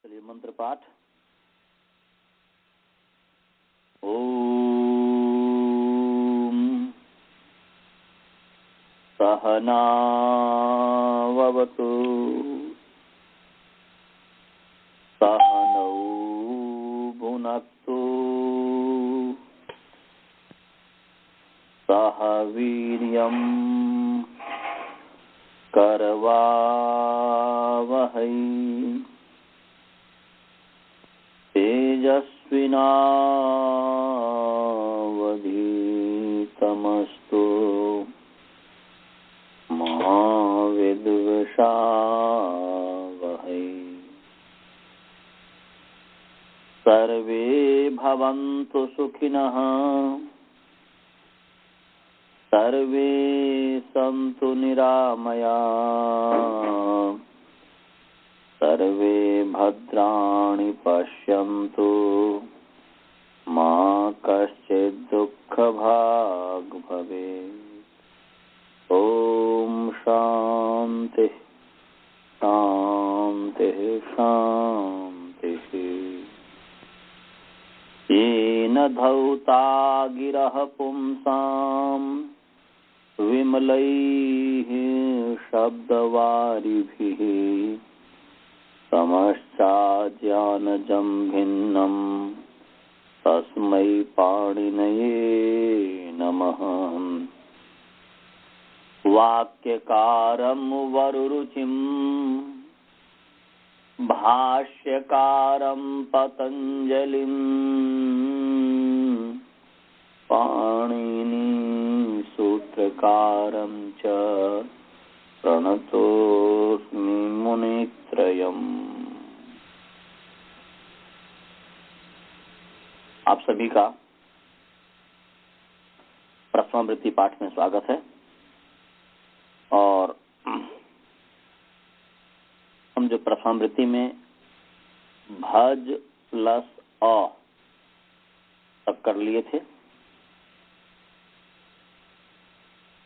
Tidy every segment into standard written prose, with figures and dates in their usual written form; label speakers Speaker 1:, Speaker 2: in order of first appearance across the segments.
Speaker 1: चलिए मंत्र पाठ। ओम सहनावतु सहनौ भुनक्तु सह वीर्यं करवावहै तेजस्विनावधीतमस्तु मा विद्विषावहै। सर्वे भवन्तु सुखिनः सर्वे सन्तु निरामयाः सर्वे भद्राणि पश्यन्तु मा कश्चित् दुःखभाग् भवेत्। ॐ शान्तिः शान्तिः शान्तिः। येन धौता गिरः पुंसाम् विमलैः शब्दवारिभिः समश्चाज्ञानजं भिन्नम् तस्मै पाणिनये नमः। वाक्यकारं वरुरुचिं भाष्यकारं पतञ्जलिं पाणिनी सूत्रकारं च प्रणतोस्मि मुनित्रयम्। आप सभी का प्रथमावृत्ति पाठ में स्वागत है। और हम जो प्रथमावृत्ति में भज प्लस अ तक कर लिए थे,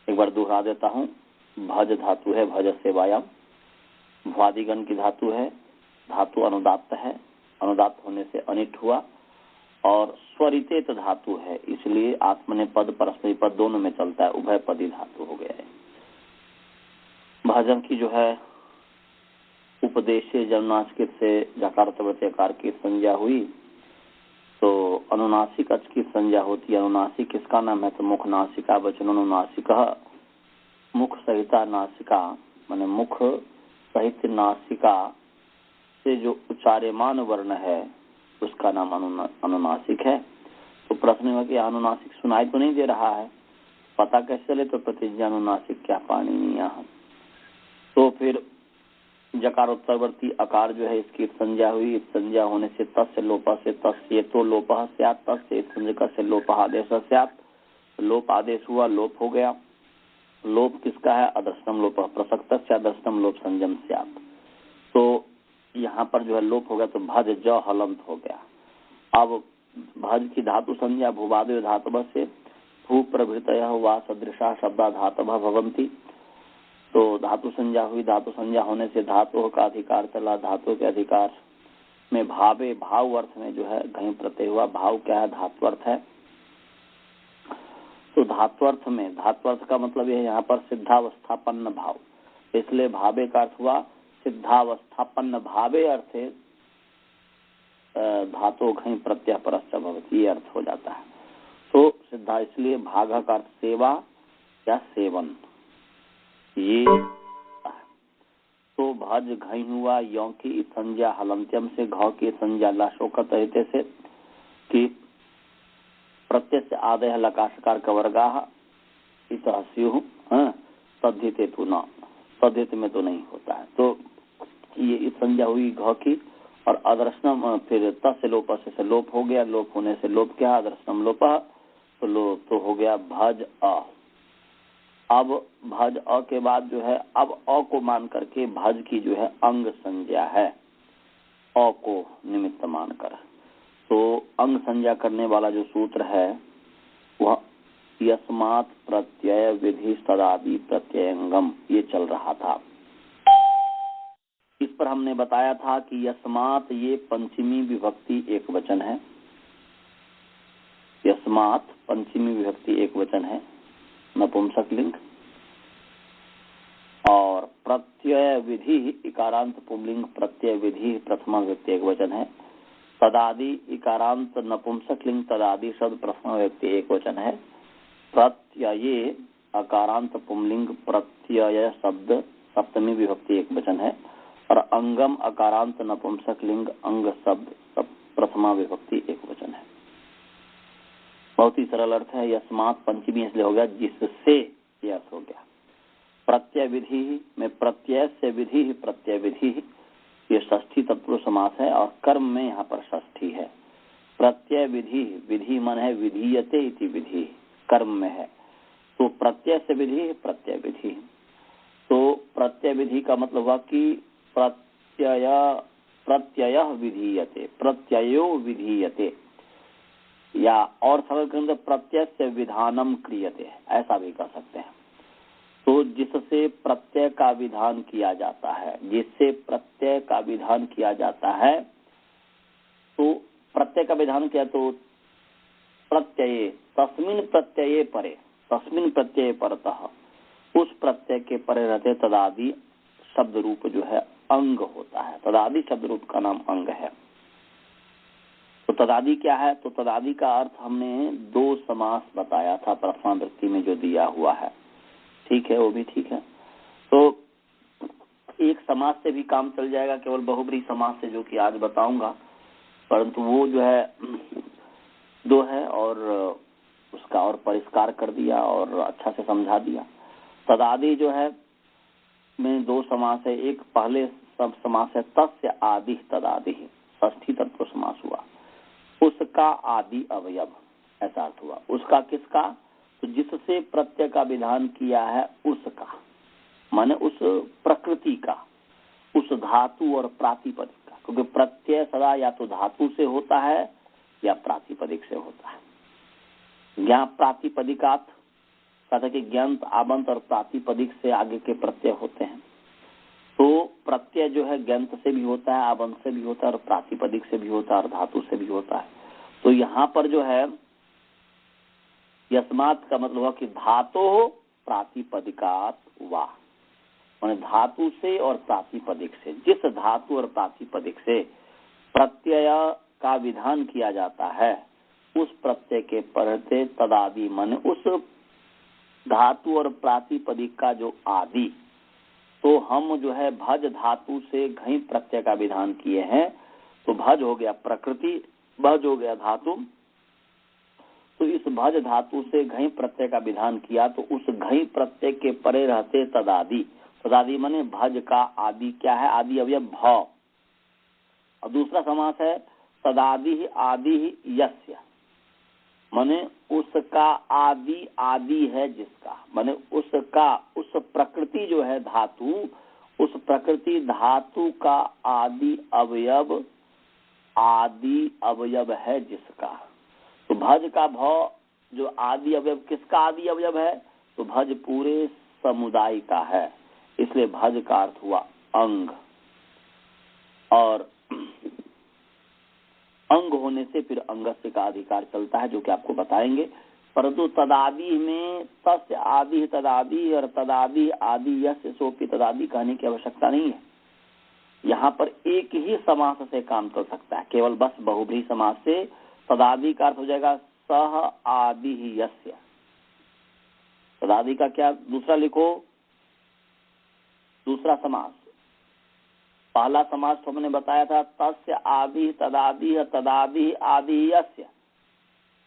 Speaker 1: एक बार दोहरा देता हूँ। भज धातु है, भज सेवायाम, भ्वादिगण की धातु है, धातु अनुदात्त है, अनुदात्त होने से अनिट हुआ, और स्वरितेत धातु है, इसलिए आत्मनेपद परस्मैपद पद दोनों में चलता है, उभय पदी धातु हो गया है। भजन की जो है उपदेशे जन्मांकित से जकार तकार की संज्ञा हुई, तो अनुनासिक अच की संज्ञा होती है। अनुनासिक किसका नाम है? तो मुख नासिका वचन अनुनासिक, मुख सहिता नासिका, माने मुख सहित नासिका से जो उच्चार्यमान वर्ण है उसका नाम अनुनासिक है। तो प्रश्न है कि अनुनासिक सुनाई तो नहीं दे रहा है, पता कैसे चले? तो प्रतिज्ञा अनुनासिक क्या पाणिनीय। तो फिर जकारोत्तरवर्ती अकार जो है इसकी संज्ञा हुई, संज्ञा होने से तस्य लोप से तस्य तो लोप स्यात्, तस्य संज्ञक से लोप आदेश स्यात्, लोप आदेश हुआ, लोप हो गया। लोप किसका है? अदर्शनम लोप, प्रसक्त से अदर्शनम लोप संयम स्यात्। तो यहाँ पर जो है लोप हो गया, तो भज ज हलंत हो गया। अब भज की धातु संज्ञा भूवादय धातव से भू प्रभृतयः वा सदृशा शब्दा धातवः भवन्ति। तो धातु संज्ञा हुई, धातु संज्ञा होने से धातु का अधिकार चला, धातु के अधिकार में भावे, भाव अर्थ में जो है घई प्रत्यय हुआ। भाव क्या है? धात्वर्थ है। तो धात्वर्थ में, धात्वर्थ का मतलब यह है यहाँ पर सिद्धावस्थापन्न भाव, इसलिए भावे का अर्थ हुआ सिद्धावस्थापन्न भावे अर्थे धातु घई प्रत्यय परश्च भवति, ये अर्थ हो जाता है। तो सिद्धा, इसलिए भाग का अर्थ सेवा या सेवन, ये। तो भज घई हुआ, यों की संज्ञा हलंत्यम से, घ की संज्ञा लाशोकत रहते से कि प्रत्यय से आदय लकाशकार का वर्गाः इतः स्युः तद्धिते तु न, तद्धित में तो नहीं होता है। तो ये संज्ञा हुई घ की, और अदर्शनम फिर तस्य लोप से लोप हो गया, लोप होने से लोप क्या? अदर्शनम लोप, तो लोप तो हो गया भज अ। अब भज अ के बाद जो है, अब अ को मान करके भज की जो है अंग संज्ञा है, अ को निमित्त मानकर। तो अंग संज्ञा करने वाला जो सूत्र है वह यस्मात् प्रत्यय विधि तदादि प्रत्ययंगम, ये चल रहा था। इस पर हमने बताया था कि यस्मात् ये पंचमी विभक्ति एक वचन है। यस्मात् पंचमी विभक्ति एक वचन है, नपुंसक लिंग। और प्रत्यय विधि इकारांत पुंलिंग प्रत्यय विधि प्रथमा विभक्ति एक वचन है। तदादि इकारांत नपुंसक लिंग तदादि शब्द प्रथमा विभक्ति एक वचन है। प्रत्यये अकारांत पुंलिंग प्रत्यय शब्द सप्तमी विभक्ति एक वचन है। और अंगम अकारांत नपुंसक लिंग अंग शब्द प्रथमा विभक्ति एक वचन है। बहुत ही सरल अर्थ है। यस्मात् पंचमी इसलिए हो गया जिससे यस हो गया। प्रत्यय विधि में प्रत्यय से विधि प्रत्यय विधि ये षष्ठी तत्पुरुष समास है और कर्म में यहाँ पर षष्ठी है। प्रत्यय विधि विधि मन है विधीयते इति विधि कर्म में है, तो प्रत्यय से विधि प्रत्यय विधि। तो प्रत्यय विधि का मतलब हुआ कि प्रत्यय विधीयते प्रत्ययो विधीयते, या और सरल करके प्रत्यय से विधानम क्रियते, ऐसा भी कर सकते हैं। तो जिससे प्रत्यय का विधान किया जाता है, जिससे प्रत्यय का विधान किया जाता है, तो प्रत्यय का विधान किया तो प्रत्यय तस्मिन प्रत्यये परे, तस्मिन प्रत्यय परतः उस प्रत्यय के परे रहते तदादि शब्द रूप जो है अंग होता है। तदादि शब्द रूप का नाम अंग है। तो तदादि क्या है? तो तदादि का अर्थ हमने दो समास बताया था प्रथमा विभक्ति में जो दिया हुआ है, ठीक है, वो भी ठीक है। तो एक समास से भी काम चल जाएगा, केवल बहुब्रीहि समास से, जो कि आज बताऊंगा, परंतु वो जो है दो है और उसका और परिष्कार कर दिया और अच्छा से समझा दिया। तदादि जो है में दो समास है। एक पहले सब समास है तस्य आदि तदादि, षष्ठी तत्व समास हुआ। उसका आदि अवयव, ऐसा अर्थ हुआ। उसका किसका? तो जिससे प्रत्यय का विधान किया है उसका, माने उस प्रकृति का, उस धातु और प्रातिपदिक का, क्योंकि प्रत्यय सदा या तो धातु से होता है या प्रातिपदिक से होता है। ज्ञान प्रातिपदिकात कहता है कि ज्ञांत आबंत और प्रातिपदिक से आगे के प्रत्यय होते हैं। तो प्रत्यय जो है ज्ञांत से भी होता है, आबंत से भी होता है और प्रातिपदिक से भी होता है और धातु से भी होता है। तो यहाँ पर जो है यस्मात् का मतलब हुआ कि धातो प्रातिपदिकात वा, माने धातु से और प्रातिपदिक से, जिस धातु और प्रातिपदिक से प्रत्यय का विधान किया जाता है उस प्रत्यय के पढ़ते तदादि, माने उस धातु और प्रातिपदिक का जो आदि। तो हम जो है भज धातु से घई प्रत्यय का विधान किए हैं, तो भज हो गया प्रकृति, भज हो गया धातु। तो इस भज धातु से घई प्रत्यय का विधान किया, तो उस घई प्रत्यय के परे रहते तदादि। तदादि माने भज का आदि क्या है? आदि अवयव भ। और दूसरा समास है तदादि आदि यस्य, माने उसका आदि आदि है जिसका, माने उसका उस प्रकृति जो है धातु, उस प्रकृति धातु का आदि अवयव है जिसका। तो भज का भ जो आदि अवयव, किसका आदि अवयव है? तो भज पूरे समुदाय का है, इसलिए भज का अर्थ हुआ अंग। और अंग होने से फिर अंगस्य का अधिकार चलता है, जो कि आपको बताएंगे। परंतु तदादि में तस्य आदि तदादि और तदादि आदि यस्य सोपि तदादि कहने की आवश्यकता नहीं है। यहाँ पर एक ही समास से काम चल सकता है, केवल बस बहुब्रीहि समास से तदादि का अर्थ हो जाएगा सह आदि यस्य। तदादि का क्या दूसरा लिखो? दूसरा समास। पहला समास तो हमने बताया था तस्य आदि तदादि तदादि आदि यस्य,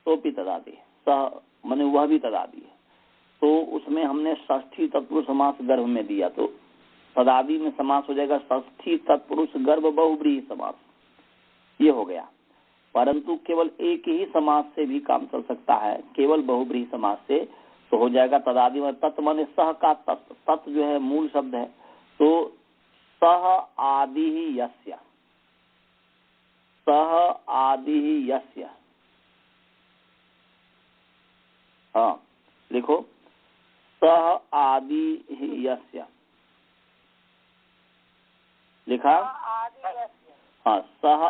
Speaker 1: तो भी तदादि सह, माने वह भी तदादि है। तो उसमें हमने षष्ठी तत्पुरुष समास गर्भ में दिया, तो तदादि में समास हो जाएगा षष्ठी तत्पुरुष गर्भ बहुब्रीहि समास, ये हो गया। परंतु केवल एक ही समास से भी काम चल सकता है, केवल बहुब्रीहि समास से, तो हो जाएगा तदादि में तत् माने सह का तत्, तत् जो है मूल शब्द है, तो सह आदि यस्य, सह आदि यस्य। हाँ लिखो सह आदि यस्य। लिखा। हाँ, सह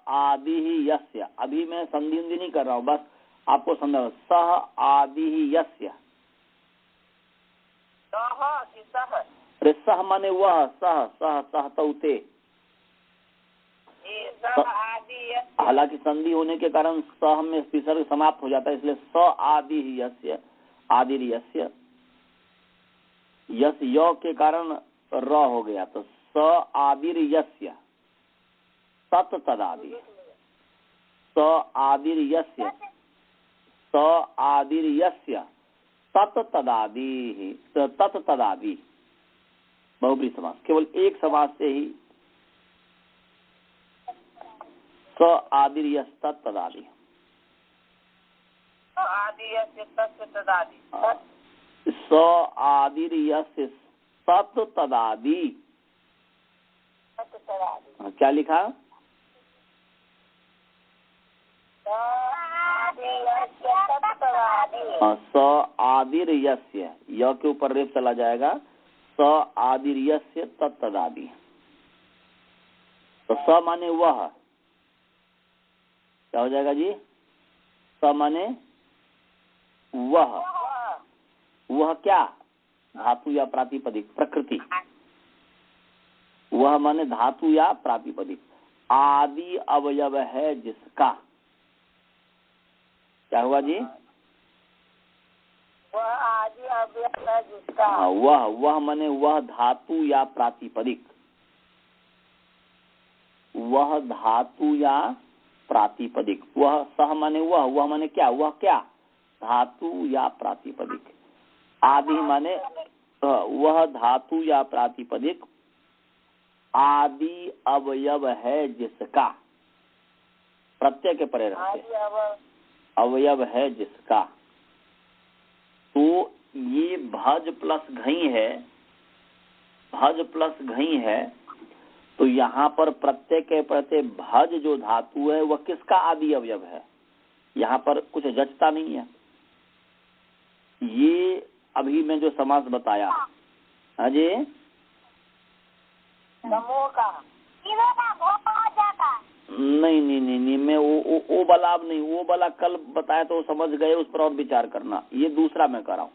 Speaker 1: आदि ही यस्य। अभी मैं संधि उंधि नहीं कर रहा हूँ, बस आपको समझा। सह आदि ही यस्य। अरे सह माने वह, सह सह सह तौते। हालांकि संधि होने के कारण सह में विसर्ग समाप्त हो जाता है, इसलिए स आदि ही यस्य, आदि यस्य। यस य के कारण र हो गया, तो स आदिर यस्य तत् तदादि। स आदिर यस्य, स आदिर यस्य तत् तदादि, तत् तदादि बहुब्री समास। केवल एक समास से ही स आदिर यस तत् तदादि। स आदिर यस्य तत् तदादि। क्या लिखा? स आदिर यस्य, य के ऊपर रेफ चला जाएगा। स आदिर यस्य तत् तदादि। तो स माने वह, क्या हो जाएगा जी? स माने वह। वह क्या? धातु या प्रातिपदिक, प्रकृति। वह माने धातु या प्रातिपदिक। आदि अवयव है जिसका। क्या हुआ जी?
Speaker 2: वह आदि अवयव है जिसका।
Speaker 1: हाँ, वह माने वह धातु या प्रातिपदिक। वह धातु या प्रातिपदिक। वह सह माने वह माने क्या? वह क्या? धातु या प्रातिपदिक। आदि माने वह धातु या प्रातिपदिक आदि अवयव है जिसका। प्रत्यय के परे रहते, अवयव है जिसका। तो ये भज प्लस घई है, भज प्लस घई है। तो यहाँ पर प्रत्यय के प्रत्यय भज जो धातु है वह किसका आदि अवयव है? यहाँ पर कुछ जचता नहीं है। ये अभी मैं जो समास बताया, अजय नहीं, मैं वो वाला अब नहीं, वो वाला कल बताया तो समझ गए, उस पर और विचार करना। ये दूसरा मैं कर रहा हूँ,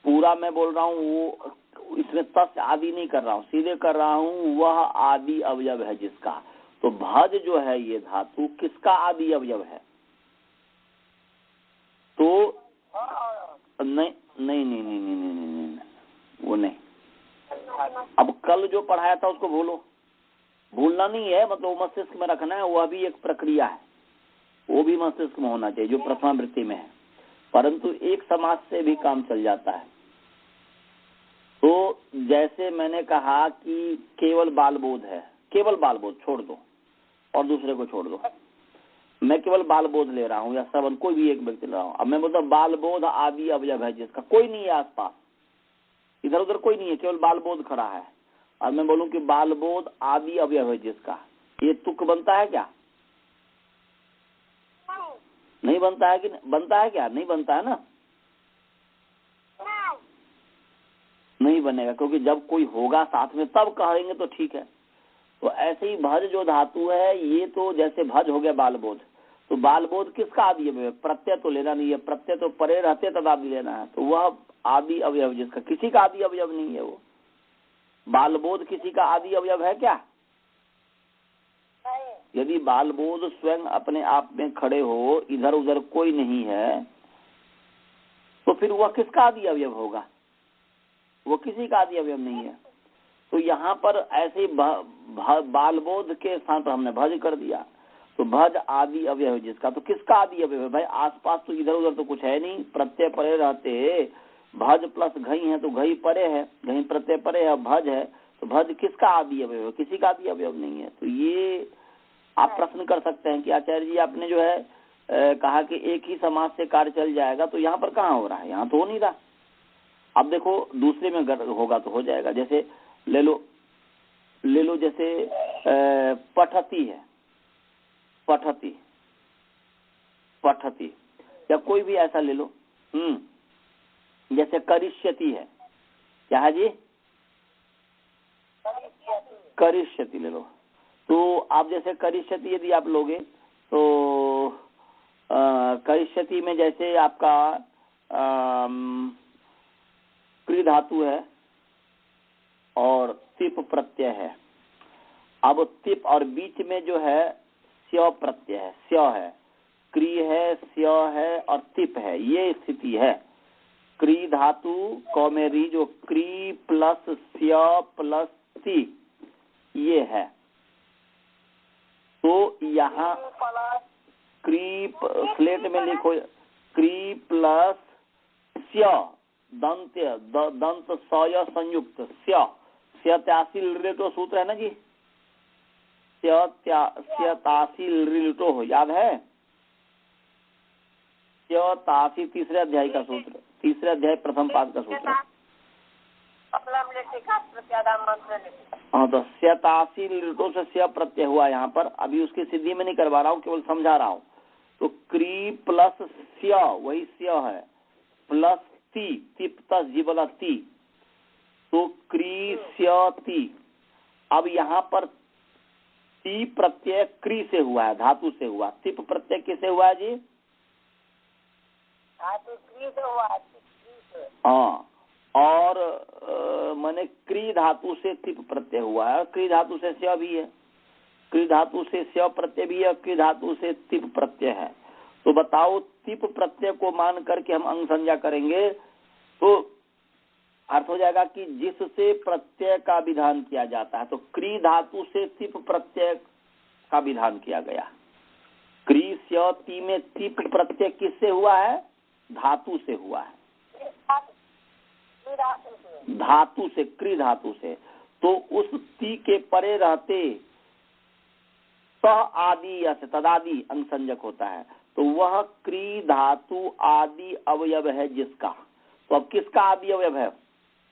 Speaker 1: पूरा मैं बोल रहा हूँ। वो इसमें तस् आदि नहीं कर रहा हूँ, सीधे कर रहा हूँ वह आदि अवयव है जिसका। तो भज जो है ये धातु किसका आदि अवयव है? तो नहीं, वो नहीं। अब कल जो पढ़ाया था उसको भूलना नहीं है, मतलब मस्तिष्क में रखना है। वह भी एक प्रक्रिया है, वो भी मस्तिष्क में होना चाहिए जो प्रथमा वृत्ति में है। परंतु एक समाज से भी काम चल जाता है। तो जैसे मैंने कहा कि केवल बाल बोध है, केवल बाल बोध छोड़ दो और दूसरे को छोड़ दो। मैं केवल बाल बोध ले रहा हूँ या श्रवण, कोई भी एक व्यक्ति ले रहा हूँ। अब मैं बोलता बाल बोध आदि अवयव है जिसका, कोई नहीं है आसपास, इधर उधर कोई नहीं है, केवल बाल बोध खड़ा है। और मैं बोलूं कि बाल बोध आदि अवयव है जिसका, ये तुक बनता है क्या? नहीं बनता है कि बनता है क्या? नहीं बनता है ना, नहीं बनेगा, क्योंकि जब कोई होगा साथ में तब कहेंगे तो ठीक है। तो ऐसे ही भज जो धातु है, ये तो जैसे भज हो गया बाल बोध, तो बाल बोध किसका आदि अवयव? प्रत्यय तो लेना नहीं है, प्रत्यय तो परे रहते तब आदि लेना है। तो वह आदि अवयव जिसका, किसी का आदि अवयव नहीं है वो। बाल बोध किसी का आदि अवयव है क्या? यदि बाल बोध स्वयं अपने आप में खड़े हो, इधर उधर कोई नहीं है, तो फिर वह किसका आदि अवयव होगा? वो किसी का आदि अवयव नहीं है। तो यहाँ पर ऐसे बाल बोध के स्थान पर हमने भज कर दिया, तो भज आदि अवयव जिसका, तो किसका आदि अवयव है भाई? आसपास तो इधर उधर तो कुछ है नहीं, प्रत्यय परे रहते। भज प्लस घई है तो घई परे है, घई प्रत्यय परे है, भज है, तो भज किसका आदि अवयव है? किसी का आदि अवयव नहीं है। तो ये आप प्रश्न कर सकते हैं कि आचार्य जी आपने जो है कहा कि एक ही समाज से कार्य चल जाएगा, तो यहाँ पर कहाँ हो रहा है? यहाँ तो हो नहीं रहा। अब देखो दूसरे में होगा तो हो जाएगा। जैसे ले लो जैसे पठती है, पठती या कोई भी ऐसा ले लो। जैसे करिष्यति है, क्या है जी? करिष्यति ले लो। तो आप जैसे करिष्यति यदि आप लोगे तो करिष्यति में जैसे आपका क्री धातु है और तिप प्रत्यय है। अब तिप और बीच में जो है स्य प्रत्यय है, स्य है, क्री है, स्य है और तिप है, ये स्थिति है। क्री धातु कौमेरी जो क्री प्लस स्य प्लस ति ये है। तो यहाँ क्री स्लेट में लिखो क्री प्लस स्य दंत सय संयुक्त स्य त्यासील रिलेटो सूत्र है ना जी, स्य तासील रिलेटो हो, याद है? स्य तासी तीसरे अध्याय का सूत्र, तीसरे अध्याय प्रथम पाद का सूत्र। हाँ, तो स्य तासील रिलेटो से स्य प्रत्यय हुआ यहाँ पर। अभी उसकी सिद्धि में नहीं करवा रहा हूँ, केवल समझा रहा हूँ। तो क्री प्लस स्य वही स्य है, प्लस ती, तिप तस जीवला ती, तो क्री स्य ती। अब यहाँ पर ती प्रत्यय क्री से हुआ है, धातु से हुआ। तिप प्रत्यय किससे हुआ है जी?
Speaker 2: क्री से हुआ।
Speaker 1: हाँ, और माने क्री धातु से तिप प्रत्यय हुआ है, क्री धातु से स्य भी है, क्री धातु से स्य प्रत्यय भी है, क्री धातु से तिप प्रत्यय है। तो बताओ तिप प्रत्यय को मान करके हम अंग संज्ञा करेंगे तो अर्थ हो जाएगा कि जिससे प्रत्यय का विधान किया जाता है। तो क्री धातु से तिप प्रत्यय का विधान किया गया। क्री स्य ती में तिप प्रत्यय किससे हुआ है? धातु से हुआ है, धातु से, क्री धातु से। तो उस ती के परे रहते स आदि या से तदादि अंग संजक होता है, तो वह क्री धातु आदि अवयव है जिसका। तो अब किसका आदि अवयव है?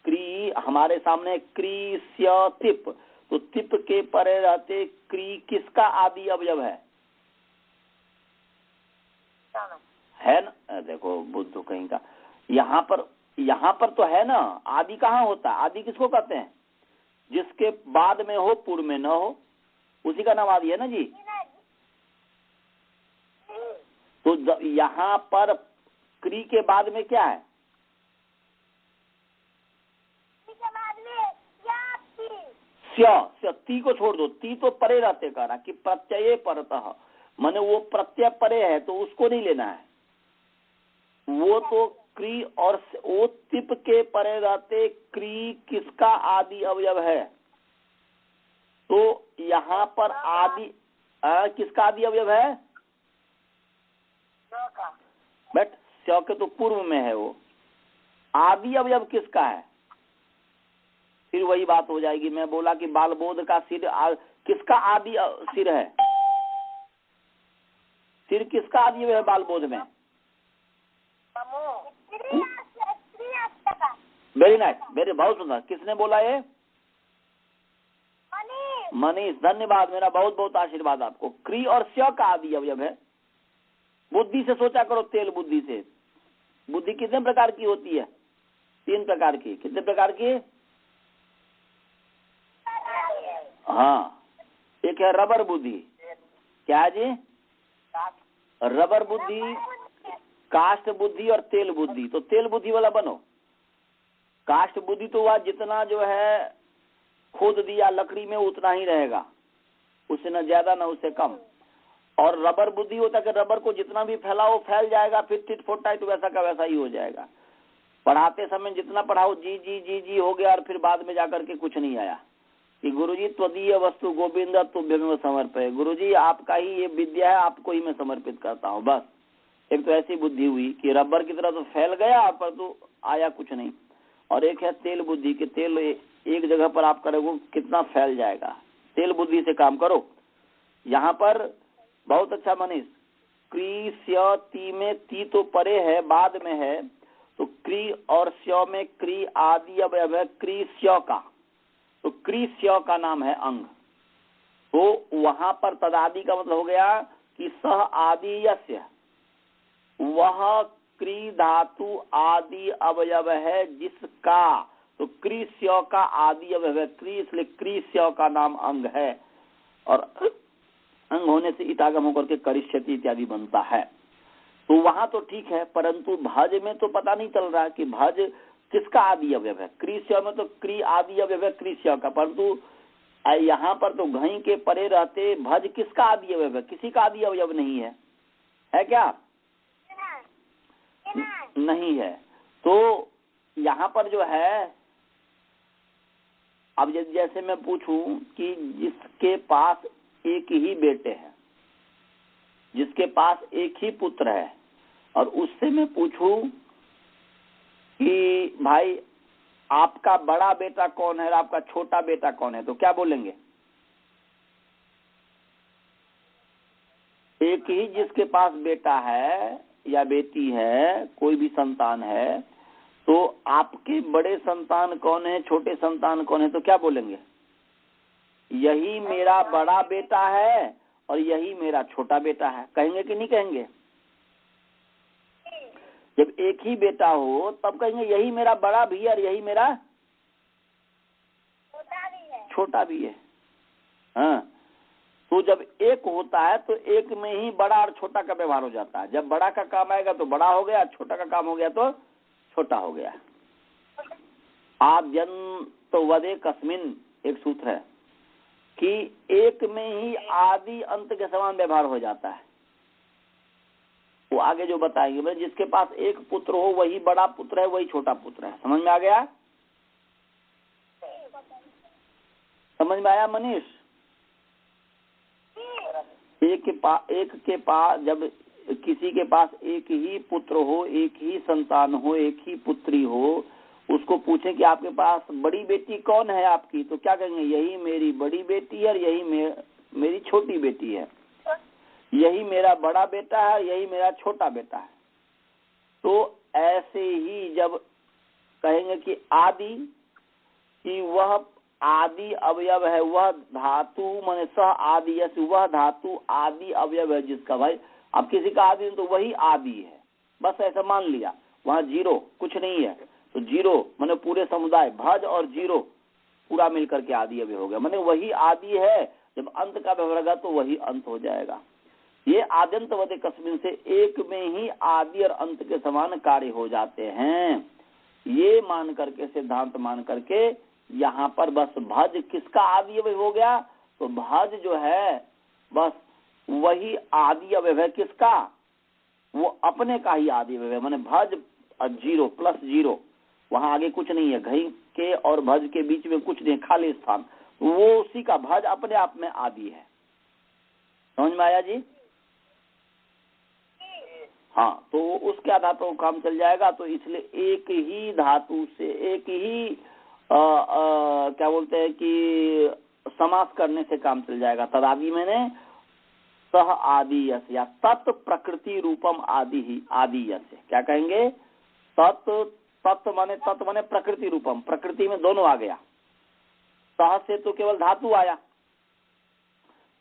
Speaker 1: क्री, हमारे सामने क्री स्य तिप, तो तिप के परे रहते क्री किसका आदि अवयव है ना? देखो बुद्धू कहीं का, यहाँ पर तो है ना। आदि कहाँ होता है? आदि किसको कहते हैं? जिसके बाद में हो, पूर्व में न हो, उसी का नाम आदि है ना जी। तो यहाँ पर क्री के बाद में क्या है? स्या, ती को छोड़ दो, ती तो परे रहते कह रहा कि प्रत्यय परतः, माने वो प्रत्यय परे है तो उसको नहीं लेना है। वो तो क्री और वो तिप के परे रहते क्री किसका आदि अवयव है? तो यहाँ पर आदि किसका आदि अवयव है? बट स्या के तो पूर्व में है वो। आदि अवयव किसका है? फिर वही बात हो जाएगी। मैं बोला कि बाल बोध का सिर किसका आदि सिर है? सिर किसका आदि है बाल बोध में? वेरी नाइस, वेरी, बहुत सुंदर। किसने बोला ये? मनीष, धन्यवाद, मेरा बहुत बहुत आशीर्वाद आपको। क्री और स्या का आदि अवयव है। बुद्धि से सोचा करो, तेल बुद्धि से। बुद्धि कितने प्रकार की होती है? 3 प्रकार की। कितने प्रकार की? हाँ, एक है रबर बुद्धि। क्या है जी? रबर बुद्धि, काष्ठ बुद्धि और तेल बुद्धि। तो तेल बुद्धि वाला बनो। काष्ठ बुद्धि तो वह जितना जो है खोद दिया लकड़ी में उतना ही रहेगा, उससे न ज्यादा न उससे कम। और रबर बुद्धि होता है कि रबर को जितना भी फैलाओ फैल जाएगा, फिर टिट फोट टाइट वैसा का वैसा ही हो जाएगा। पढ़ाते समय जितना पढ़ाओ जी जी जी जी हो गया और फिर बाद में जाकर के कुछ नहीं आया कि गुरुजी त्वदीय वस्तु गोविंद तुभ्यमेव समर्पय। गुरुजी आपका ही ये विद्या है, आपको ही मैं समर्पित करता हूँ। बस एक तो ऐसी बुद्धि हुई कि रबर की तरह तो फैल गया पर तो आया कुछ नहीं। और एक है तेल बुद्धि कि तेल एक जगह पर आप करोगे कितना फैल जाएगा। तेल बुद्धि से काम करो। यहाँ पर बहुत अच्छा मनीष, क्री स्या ती में ती तो परे है, बाद में है, तो क्री और स्या में क्री आदि अवयव है क्री स्या का, तो क्री स्या का नाम है अंग। तो वहां पर तदादि का मतलब हो गया कि सह आदि यस्य, वह क्री धातु आदि अवयव है जिसका। तो क्री स्यो का आदि अवयव है क्री, इसलिए क्री स्यो का नाम अंग है और अंग होने से इतागम होकर के करिष्यति इत्यादि बनता है। तो वहां तो ठीक है, परंतु भज में तो पता नहीं चल रहा कि भज किसका आदि अवयव है। क्री स्यो में तो क्री आदि अवयव है क्री स्यो का, परंतु यहाँ पर तो घई के परे रहते भज किसका आदि अवयव है, किसी का आदि अवयव नहीं है क्या? नहीं है। तो यहाँ पर जो है, अब जैसे मैं पूछूं कि जिसके पास एक ही बेटे हैं, जिसके पास एक ही पुत्र है, और उससे मैं पूछूं कि भाई आपका बड़ा बेटा कौन है और आपका छोटा बेटा कौन है, तो क्या बोलेंगे? एक ही जिसके पास बेटा है या बेटी है, कोई भी संतान है, तो आपके बड़े संतान कौन है, छोटे संतान कौन है, तो क्या बोलेंगे? यही मेरा बड़ा बेटा है और यही मेरा छोटा बेटा है, कहेंगे कि नहीं कहेंगे? जब एक ही बेटा हो तब कहेंगे यही मेरा बड़ा भी है और यही मेरा छोटा भी है। हाँ, तो जब एक होता है तो एक में ही बड़ा और छोटा का व्यवहार हो जाता है। जब बड़ा का काम आएगा तो बड़ा हो गया, छोटा का काम हो गया तो छोटा हो गया। आद्यंत वदे कस्मिन एक सूत्र है कि एक में ही आदि अंत के समान व्यवहार हो जाता है। वो आगे जो बताएंगे, मतलब जिसके पास एक पुत्र हो वही बड़ा पुत्र है, वही छोटा पुत्र है। समझ में आ गया? समझ में आया मनीष? एक के पास जब किसी के पास एक ही पुत्र हो, एक ही संतान हो, एक ही पुत्री हो, उसको पूछे कि आपके पास बड़ी बेटी कौन है आपकी, तो क्या कहेंगे? यही मेरी बड़ी बेटी है और यही मेरी छोटी बेटी है, यही मेरा बड़ा बेटा है, यही मेरा छोटा बेटा है। तो ऐसे ही जब कहेंगे कि आदि, कि वह आदि अवयव है, वह धातु माने सह आदि, वह धातु आदि अवयव है जिसका, भाई अब किसी का आदि तो वही आदि है, बस ऐसा मान लिया। वहाँ जीरो कुछ नहीं है, तो जीरो माने पूरे समुदाय, भज और जीरो पूरा मिलकर के आदि अवयव हो गया, माने वही आदि है। जब अंत का व्यवहार होगा तो वही अंत हो जाएगा। ये आद्यंत वदे कस्मिन से एक में ही आदि और अंत के समान कार्य हो जाते हैं। ये मान करके, सिद्धांत मान करके यहाँ पर बस भज किसका आदि अवयव हो गया, तो भज जो है बस वही आदि अवयव है किसका, वो अपने का ही आदि अवयव है। माने भज जीरो प्लस जीरो, वहां आगे कुछ नहीं है, घई के और भज के बीच में कुछ नहीं, खाली स्थान, वो उसी का भज अपने आप में आदि है। समझ में आया जी? हाँ, तो उसके आधार पर काम चल जाएगा। तो इसलिए एक ही धातु से एक ही क्या बोलते हैं कि समास करने से काम चल जाएगा। तदादि मैंने सह आदि यस या तत् प्रकृति रूपम आदि ही आदि यस। क्या कहेंगे? तत् माने प्रकृति रूपम, प्रकृति में दोनों आ गया। सह से तो केवल धातु आया,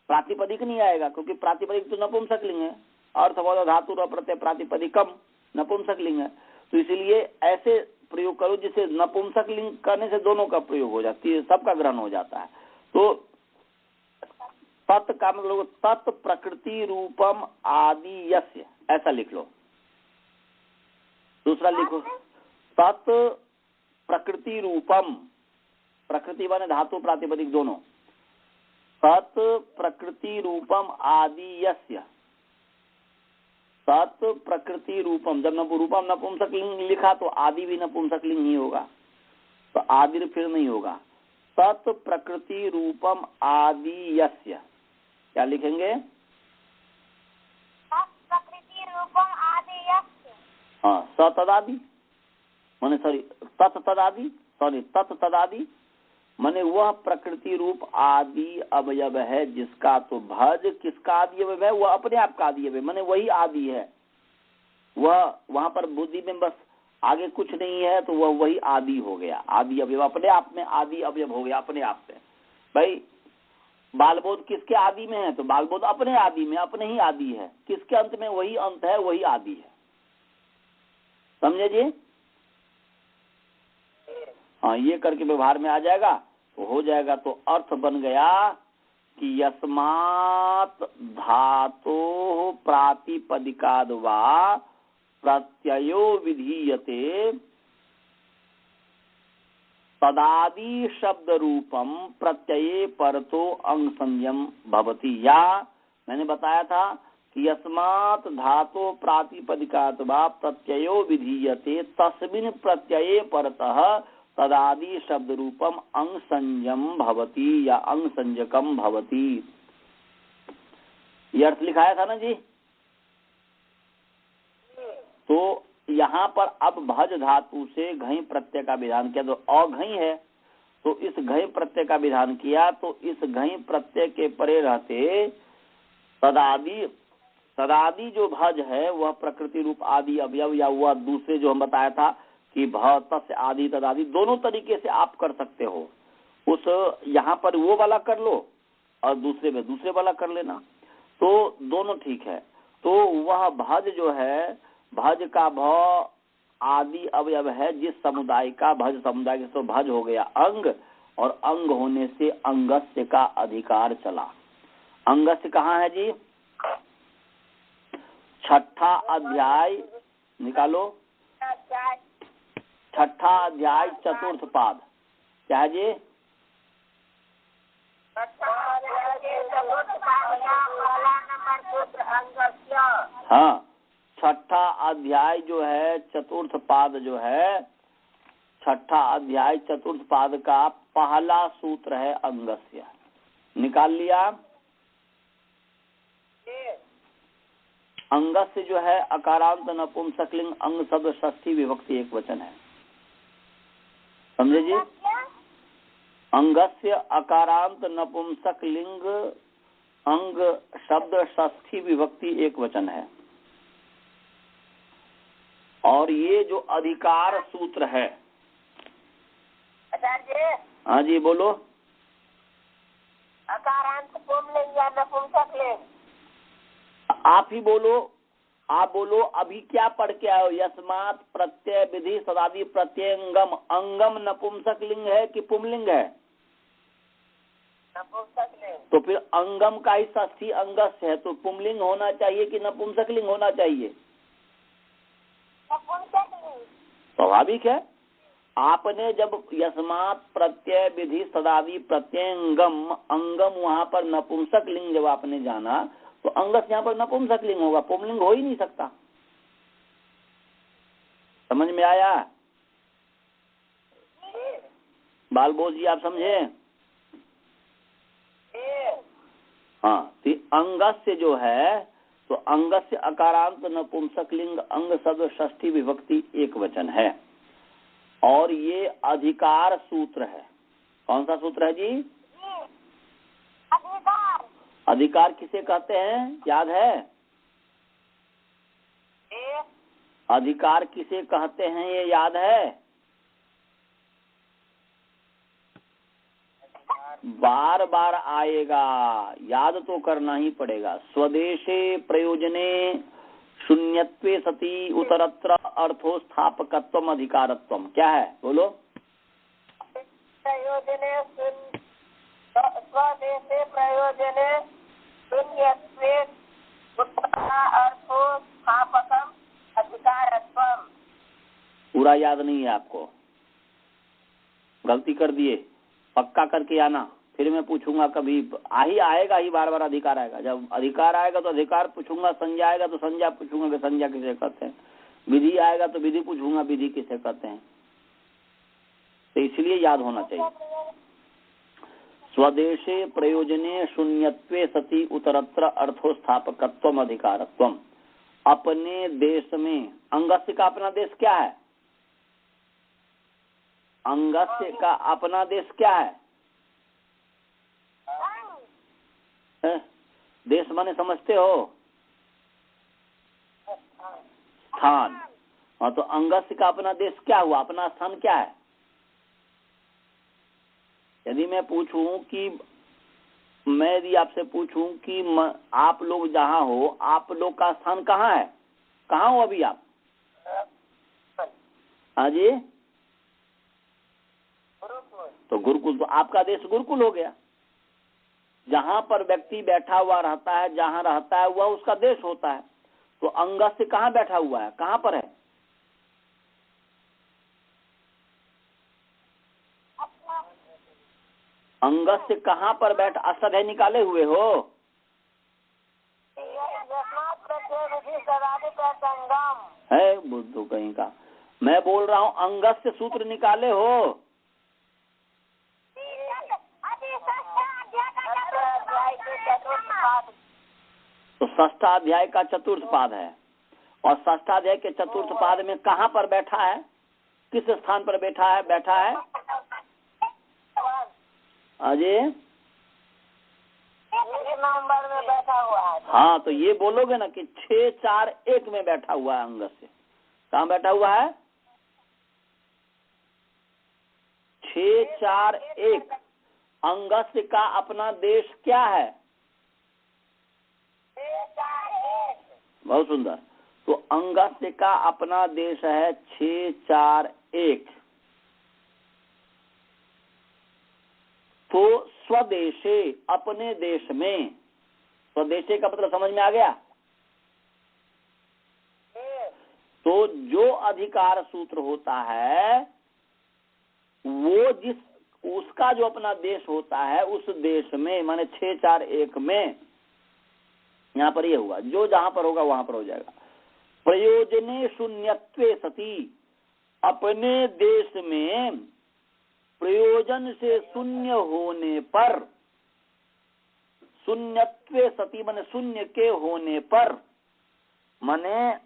Speaker 1: प्रातिपदिक नहीं आएगा, क्योंकि प्रातिपदिक तो नपुंसकलिंग है, अर्थ बोलो धातु र प्रत्यय प्रातिपदिकम नपुंसकलिंग है। तो इसीलिए ऐसे प्रयोग करो जिसे नपुंसकलिंग करने से दोनों का प्रयोग हो जाती है, सबका ग्रहण हो जाता है। तो तत् का मतलब तत् प्रकृति रूपम आदि यस्य, ऐसा लिख लो। दूसरा लिखो तत् प्रकृति रूपम, प्रकृति माने धातु प्रातिपदिक दोनों, तत् प्रकृति रूपम आदि यस्य। तत् प्रकृति रूपम, जब रूपम नपुंसकलिंग लिखा तो आदि भी नपुंसकलिंग ही होगा, तो आदि फिर नहीं होगा। तत् प्रकृति रूपम आदि यस्य, क्या लिखेंगे?
Speaker 2: प्रकृति रूपम आदि यस्य।
Speaker 1: हाँ, सतदादि माने सॉरी तत् तदादि, सॉरी तत् तदादि माने वह प्रकृति रूप आदि अवयव है जिसका, तो भज किसका आदि अवयव है? वह अपने आप का आदि अवयव, माने वही आदि है। वह वहां पर बुद्धि में बस आगे कुछ नहीं है, तो वह वही आदि हो गया, आदि अवयव अपने आप में आदि अवयव हो गया अपने आप में। भाई बालबोध किसके आदि में है? तो बालबोध अपने आदि में, अपने ही आदि है। किसके अंत में? वही अंत है, वही आदि है। समझे जी? हाँ, ये करके व्यवहार में आ जाएगा तो हो जाएगा। तो अर्थ बन गया कि यस्मात् धातु प्रातिपदिकाद् वा प्रत्ययो विधीयते तदादि शब्द रूपम प्रत्यये परतो अंग संयम भवति। या मैंने बताया था कि यस्मात् धातु प्रातिपदिकात् वा प्रत्ययो विधीयते तस्मिन् प्रत्यये परतः तदादि शब्द रूपम अंग संयम भवति या अंग संजकम भवति। ये अर्थ लिखाया था ना जी। तो यहाँ पर अब भज धातु से घई प्रत्यय का विधान किया, तो अघई है तो इस घई प्रत्यय का विधान किया, तो इस घई प्रत्यय के परे रहते तदादि जो भज है वह प्रकृति रूप आदि अवयव या वह दूसरे जो हम बताया था कि भ तस्य आदि तदादि दोनों तरीके से आप कर सकते हो। उस यहाँ पर वो वाला कर लो और दूसरे में दूसरे वाला कर लेना, तो दोनों ठीक है। तो वह भज जो है, भज का भ आदि अवयव है जिस समुदाय का, भज समुदाय के, तो भज हो गया अंग, और अंग होने से अंगस्य का अधिकार चला। अंगस्य कहाँ है जी? छठा अध्याय निकालो, छठा अध्याय चतुर्थ पाद। क्या है जी? हाँ, छठा अध्याय जो है चतुर्थ पाद जो है, छठा अध्याय चतुर्थ पाद का पहला सूत्र है अंगस्य। निकाल लिया। अंगस्य जो है अकारांत नपुंसकलिंग अंग शब्द षष्ठी विभक्ति एक वचन है। समझे जी? अंगस्य अकारांत नपुंसकलिंग अंग शब्द षष्ठी विभक्ति एक वचन है। और ये जो अधिकार सूत्र है, हाँ जी बोलो।
Speaker 2: अकारांत पुंलिंग या नपुंसकलिंग?
Speaker 1: आप ही बोलो, आप बोलो। अभी क्या पढ़ के आए हो? यस्मात् प्रत्यय विधि सदादि प्रत्ययंगम, अंगम नपुंसकलिंग है कि पुंलिंग है?
Speaker 2: नपुंसकलिंग।
Speaker 1: तो फिर अंगम का ही षष्ठी अंगस्य है, तो पुंलिंग होना चाहिए कि नपुंसकलिंग होना चाहिए?
Speaker 2: नपुंसकलिंग।
Speaker 1: स्वाभाविक है। आपने जब यस्मात् प्रत्यय विधि सदादि प्रत्ययंगम, अंगम वहां पर नपुंसक लिंग जब आपने जाना, तो अंगस यहाँ पर नपुंसक लिंग होगा, पुंलिंग हो ही नहीं सकता। समझ में आया? बालबोध जी आप समझे? हाँ, तो अंगस्य जो है, तो अंगस्य अकारांत नपुंसक लिंग अंग शब्द षष्ठी विभक्ति एक वचन है। और ये अधिकार सूत्र है। कौन सा सूत्र है जी?
Speaker 2: अधिकार।
Speaker 1: अधिकार किसे कहते हैं, याद है? अधिकार किसे कहते हैं ये याद है? बार बार आएगा, याद तो करना ही पड़ेगा। स्वदेशे प्रयोजने शून्यत्वे सति उत्तरत्र अर्थो स्थापकत्वम अधिकारत्वम। क्या है बोलो?
Speaker 2: प्रयोजने स्वदेशे प्रयोजने शून्यत्वे उत्तरत्र अर्थो स्थापकम अधिकारत्वम।
Speaker 1: पूरा याद नहीं है आपको? गलती कर दिए, पक्का करके आना, फिर मैं पूछूंगा। कभी आएगा ही, बार बार अधिकार आएगा। जब अधिकार आएगा तो अधिकार पूछूंगा, संज्ञा आएगा तो संज्ञा पूछूंगा कि संज्ञा किसे कहते हैं, विधि आएगा तो विधि पूछूंगा, विधि किसे कहते हैं। तो इसलिए याद होना चाहिए। स्वदेशे प्रयोजने शून्यत्वे सति उत्तरत्र अर्थोस्थापकत्वम अधिकारत्वम। अपने देश में, अंगस्य का अपना देश क्या है? अंगस्य का अपना देश क्या है? देश माने समझते हो? स्थान। हाँ, तो अंगस्य का अपना देश क्या हुआ? अपना स्थान क्या है? यदि मैं पूछूं कि मैं यदि आपसे पूछूं कि आप लोग जहाँ हो, आप लोग का स्थान कहाँ है? कहाँ हो अभी आप? हाँ जी, तो गुरुकुल तो आपका देश गुरुकुल हो गया। जहां पर व्यक्ति बैठा हुआ रहता है, जहां रहता है वह उसका देश होता है। तो अंगस्य कहाँ बैठा हुआ है, कहाँ पर है? अंगस्य कहाँ पर बैठा? अष्टाध्यायी निकाले हुए हो? है बुद्धू कहीं का। मैं बोल रहा हूँ अंगस्य सूत्र निकाले हो? तो षष्ठाध्याय का चतुर्थ पाद है, और षष्ठाध्याय के चतुर्थ पाद में कहाँ पर बैठा है, किस स्थान पर बैठा है? अजय
Speaker 2: नंबर में बैठा हुआ है।
Speaker 1: हाँ, तो ये बोलोगे ना कि 641 में बैठा हुआ है अंगस्य। कहाँ बैठा हुआ है? 641। अंगस्य का अपना देश क्या है? बहुत सुंदर। तो अंगस्य का अपना देश है 641। तो स्वदेशे, अपने देश में। स्वदेशे का मतलब समझ में आ गया? तो जो अधिकार सूत्र होता है वो उसका जो अपना देश होता है उस देश में, माने 641 में, यहाँ पर ये हुआ, जो जहां पर होगा वहां पर हो जाएगा। प्रयोजने शून्यत्वे सती, अपने देश में प्रयोजन से शून्य होने पर, शून्यत्वे सती माने शून्य के होने पर, माने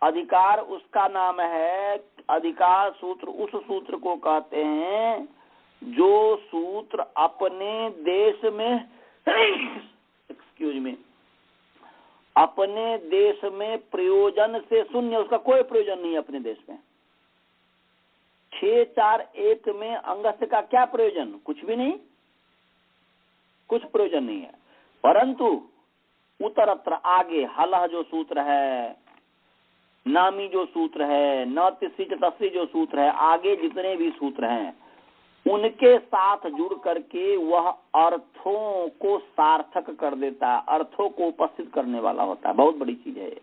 Speaker 1: अधिकार उसका नाम है, अधिकार सूत्र उस सूत्र को कहते हैं जो सूत्र अपने देश में एक्सक्यूज मी, अपने देश में प्रयोजन से शून्य, उसका कोई प्रयोजन नहीं है अपने देश में। 641 में अंगस्य का क्या प्रयोजन? कुछ भी नहीं, कुछ प्रयोजन नहीं है। परंतु उत्तरत्र आगे हलह जो सूत्र है, नामी जो सूत्र है, न तिस्सी चतस्सी जो सूत्र है, आगे जितने भी सूत्र हैं उनके साथ जुड़ करके वह अर्थों को सार्थक कर देता है, अर्थों को उपस्थित करने वाला होता है। बहुत बड़ी चीज है।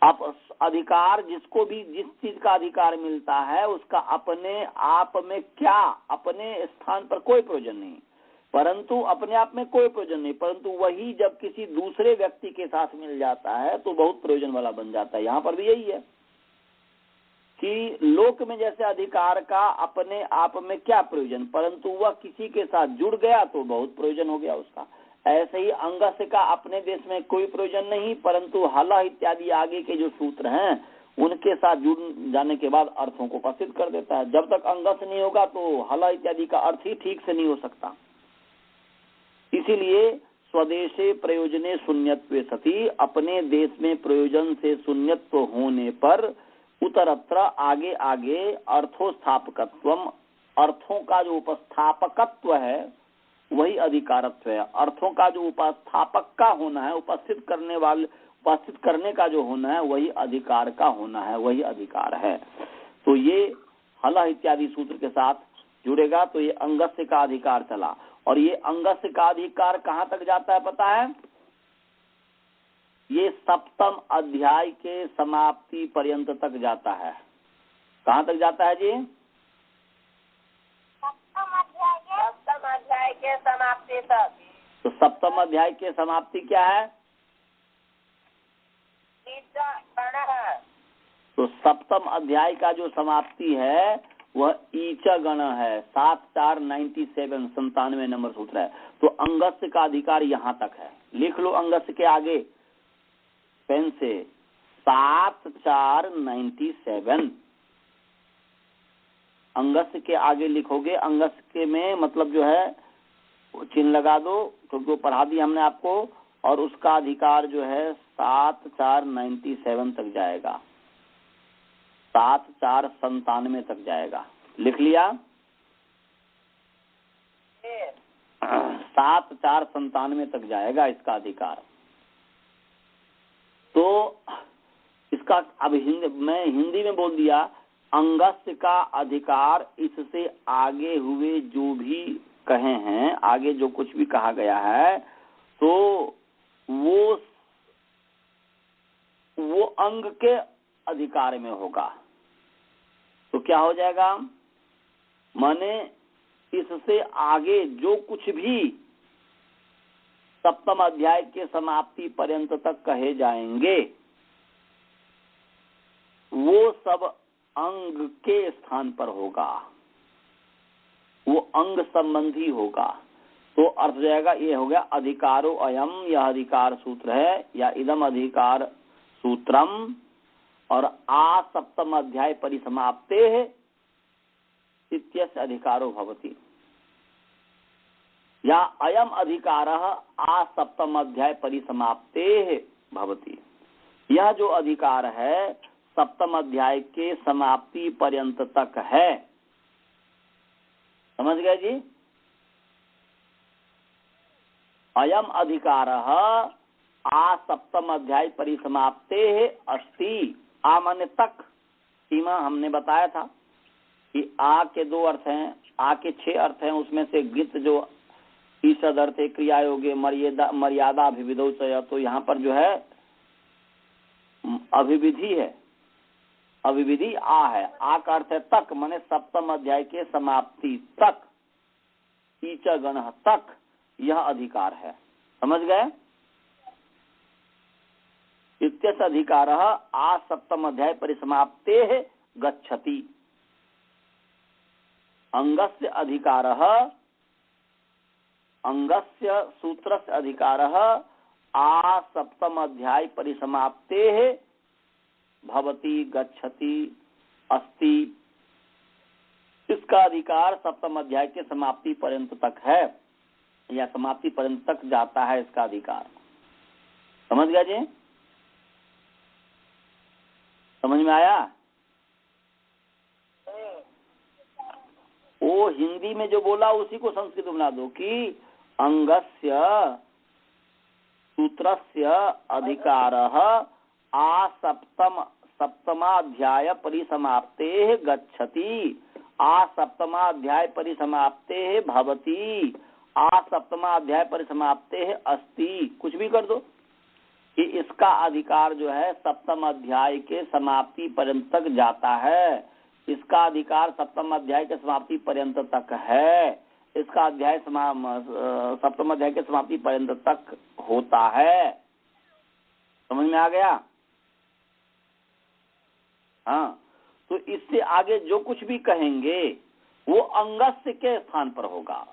Speaker 1: अब अधिकार जिसको भी जिस चीज का अधिकार मिलता है उसका अपने आप में क्या, अपने स्थान पर कोई प्रयोजन नहीं, परंतु अपने आप में कोई प्रयोजन नहीं, परंतु वही जब किसी दूसरे व्यक्ति के साथ मिल जाता है तो बहुत प्रयोजन वाला बन जाता है। यहाँ पर भी यही है कि लोक में जैसे अधिकार का अपने आप में क्या प्रयोजन, परंतु वह किसी के साथ जुड़ गया तो बहुत प्रयोजन हो गया उसका। ऐसे ही अंगस्य का अपने देश में कोई प्रयोजन नहीं, परंतु हला इत्यादि आगे के जो सूत्र हैं उनके साथ जुड़ जाने के बाद अर्थों को उपस्थित कर देता है। जब तक अंगस्य नहीं होगा तो हला इत्यादि का अर्थ ही ठीक से नहीं हो सकता। इसीलिए स्वदेशे प्रयोजने शून्यत्वे सती, अपने देश में प्रयोजन से शून्यत्व होने पर उत्तरत्र आगे आगे अर्थोस्थापकत्वम, अर्थों का जो उपस्थापकत्व है वही अधिकारत्व है। अर्थों का जो उपस्थापक का होना है, उपस्थित करने वाले, उपस्थित करने का जो होना है वही अधिकार का होना है, वही अधिकार है। तो ये हला इत्यादि सूत्र के साथ जुड़ेगा तो ये अंगस्य का अधिकार चला। और ये अंगस्य का अधिकार कहाँ तक जाता है पता है? ये सप्तम अध्याय के समाप्ति पर्यंत तक जाता है। कहाँ तक जाता है जी?
Speaker 2: सप्तम अध्याय के समाप्ति तक।
Speaker 1: तो सप्तम अध्याय के समाप्ति क्या है? तो सप्तम अध्याय का जो समाप्ति है वह ईच गण है, 7497 97 नंबर सूत्र है। तो अंगस्य का अधिकार यहाँ तक है। लिख लो अंगस्य के आगे पेन से 7497। अंगस्य के आगे लिखोगे, अंगस्य के में मतलब जो है चिन्ह लगा दो क्योंकि वो पढ़ा दिया हमने आपको, और उसका अधिकार जो है 7497 तक जाएगा, 7497 तक जाएगा। लिख लिया? 7497 तक जाएगा इसका अधिकार। तो इसका अब मैं हिंदी में बोल दिया अंगस्य का अधिकार इससे आगे हुए जो भी कहे हैं, आगे जो कुछ भी कहा गया है, तो वो अंग के अधिकार में होगा। तो क्या हो जाएगा, माने इससे आगे जो कुछ भी सप्तम अध्याय के समाप्ति पर्यंत तक कहे जाएंगे, वो सब अंग के स्थान पर होगा, वो अंग संबंधी होगा। तो अर्थ हो जाएगा, ये हो गया अधिकारो अयम, यह अधिकार सूत्र है, या इदम अधिकार सूत्रम, और आ सप्तम अध्याय परिसमाप्ते इत्यस्य अधिकारो भवति, या अयम अधिकार आ सप्तम अध्याय परिसमाप्ते भवति। यह जो अधिकार है सप्तम अध्याय के समाप्ति पर्यंत तक है। समझ गए जी? अयम अधिकार आ सप्तम अध्याय परिसमाप्ते अस्ति। आ माने तक, सीमा हमने बताया था कि आ के दो अर्थ हैं, आ के 6 अर्थ हैं, उसमें से गित जो ईषद अर्थ है, क्रिया योगे मर्यादा अभिविधौ, तो यहाँ पर जो है अभिविधि है, अभिविधि आ है। आ का अर्थ है तक, माने सप्तम अध्याय के समाप्ति तक, ईच गण तक यह अधिकार है। समझ गए? इत्यस्य अधिकार आ सप्तम अध्याय परिसमाप्ते गच्छति। अंगस्य अधिकार, अंगस्य सूत्रस्य अधिकार आ सप्तम अध्याय परिसमाप्ते भवति, गच्छति, अस्ति। इसका अधिकार सप्तम अध्याय के समाप्ति पर्यंत तक है, या समाप्ति पर्यंत तक जाता है इसका अधिकार। समझ गया जी? समझ में आया? वो हिंदी में जो बोला उसी को संस्कृत में बना दो कि अंगस्य सूत्रस्य अधिकार आ सप्तमाध्याय परिसमाप्ते गच्छति, आ सप्तमाध्याय परिसमाप्ते भवति, आ सप्तमाध्याय परिसमाप्ते अस्ति। कुछ भी कर दो कि इसका अधिकार जो है सप्तम अध्याय के समाप्ति पर्यंत तक जाता है, इसका अधिकार सप्तम अध्याय के समाप्ति पर्यंत तक है, इसका अध्याय सप्तम अध्याय के समाप्ति पर्यंत तक होता है। समझ में आ गया? हाँ, तो इससे आगे जो कुछ भी कहेंगे वो अंगस्य के स्थान पर होगा,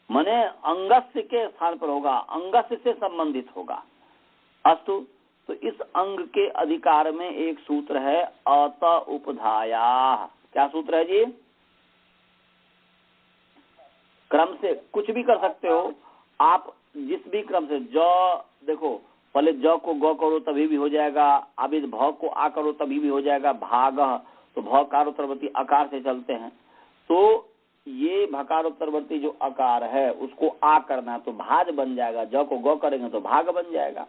Speaker 1: माने अंगस्य के स्थान पर होगा, अंगस्य से संबंधित होगा। अस्तु, तो इस अंग के अधिकार में एक सूत्र है अत उपधाया। क्या सूत्र है जी? क्रम से कुछ भी कर सकते हो आप, जिस भी क्रम से। ज देखो, पहले ज को ग करो तभी भी हो जाएगा, अब इस भ को आ करो तभी भी हो जाएगा। भाग, तो भ कारोत्तरवर्ती अकार से चलते हैं, तो ये भकारोत्तरवर्ती जो अकार है उसको आ करना है तो भाज बन जाएगा, ज को ग करेंगे तो भाग बन जाएगा।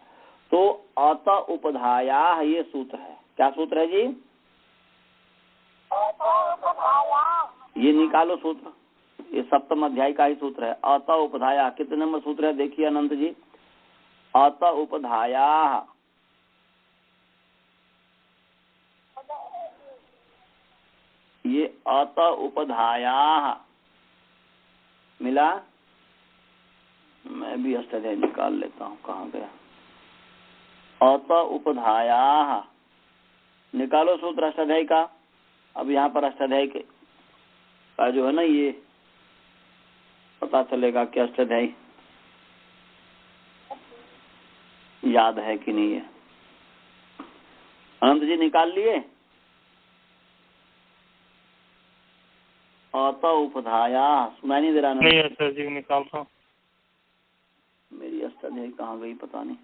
Speaker 1: तो अत उपधाया ये सूत्र है। क्या सूत्र है जी? ये निकालो सूत्र, ये सप्तम अध्याय का ही सूत्र है। अत उपधाया कितने नंबर सूत्र है देखिए अनंत जी? अत उपधाया, ये अत उपधाया मिला। मैं भी अष्टाध्याय निकाल लेता हूँ, कहाँ गया? अत उपधाया, निकालो सूत्र अष्टाध्याय का। अब यहाँ पर अष्टाध्याय के का जो है ना, ये पता चलेगा कि अष्टाध्याय याद है कि नहीं है। अनंत जी निकाल लिए? अत उपधाया सुनाई नहीं दे रहा?
Speaker 3: नहीं सर जी, निकाल रहा हूँ।
Speaker 1: मेरी अष्टाध्याय कहाँ गई पता नहीं।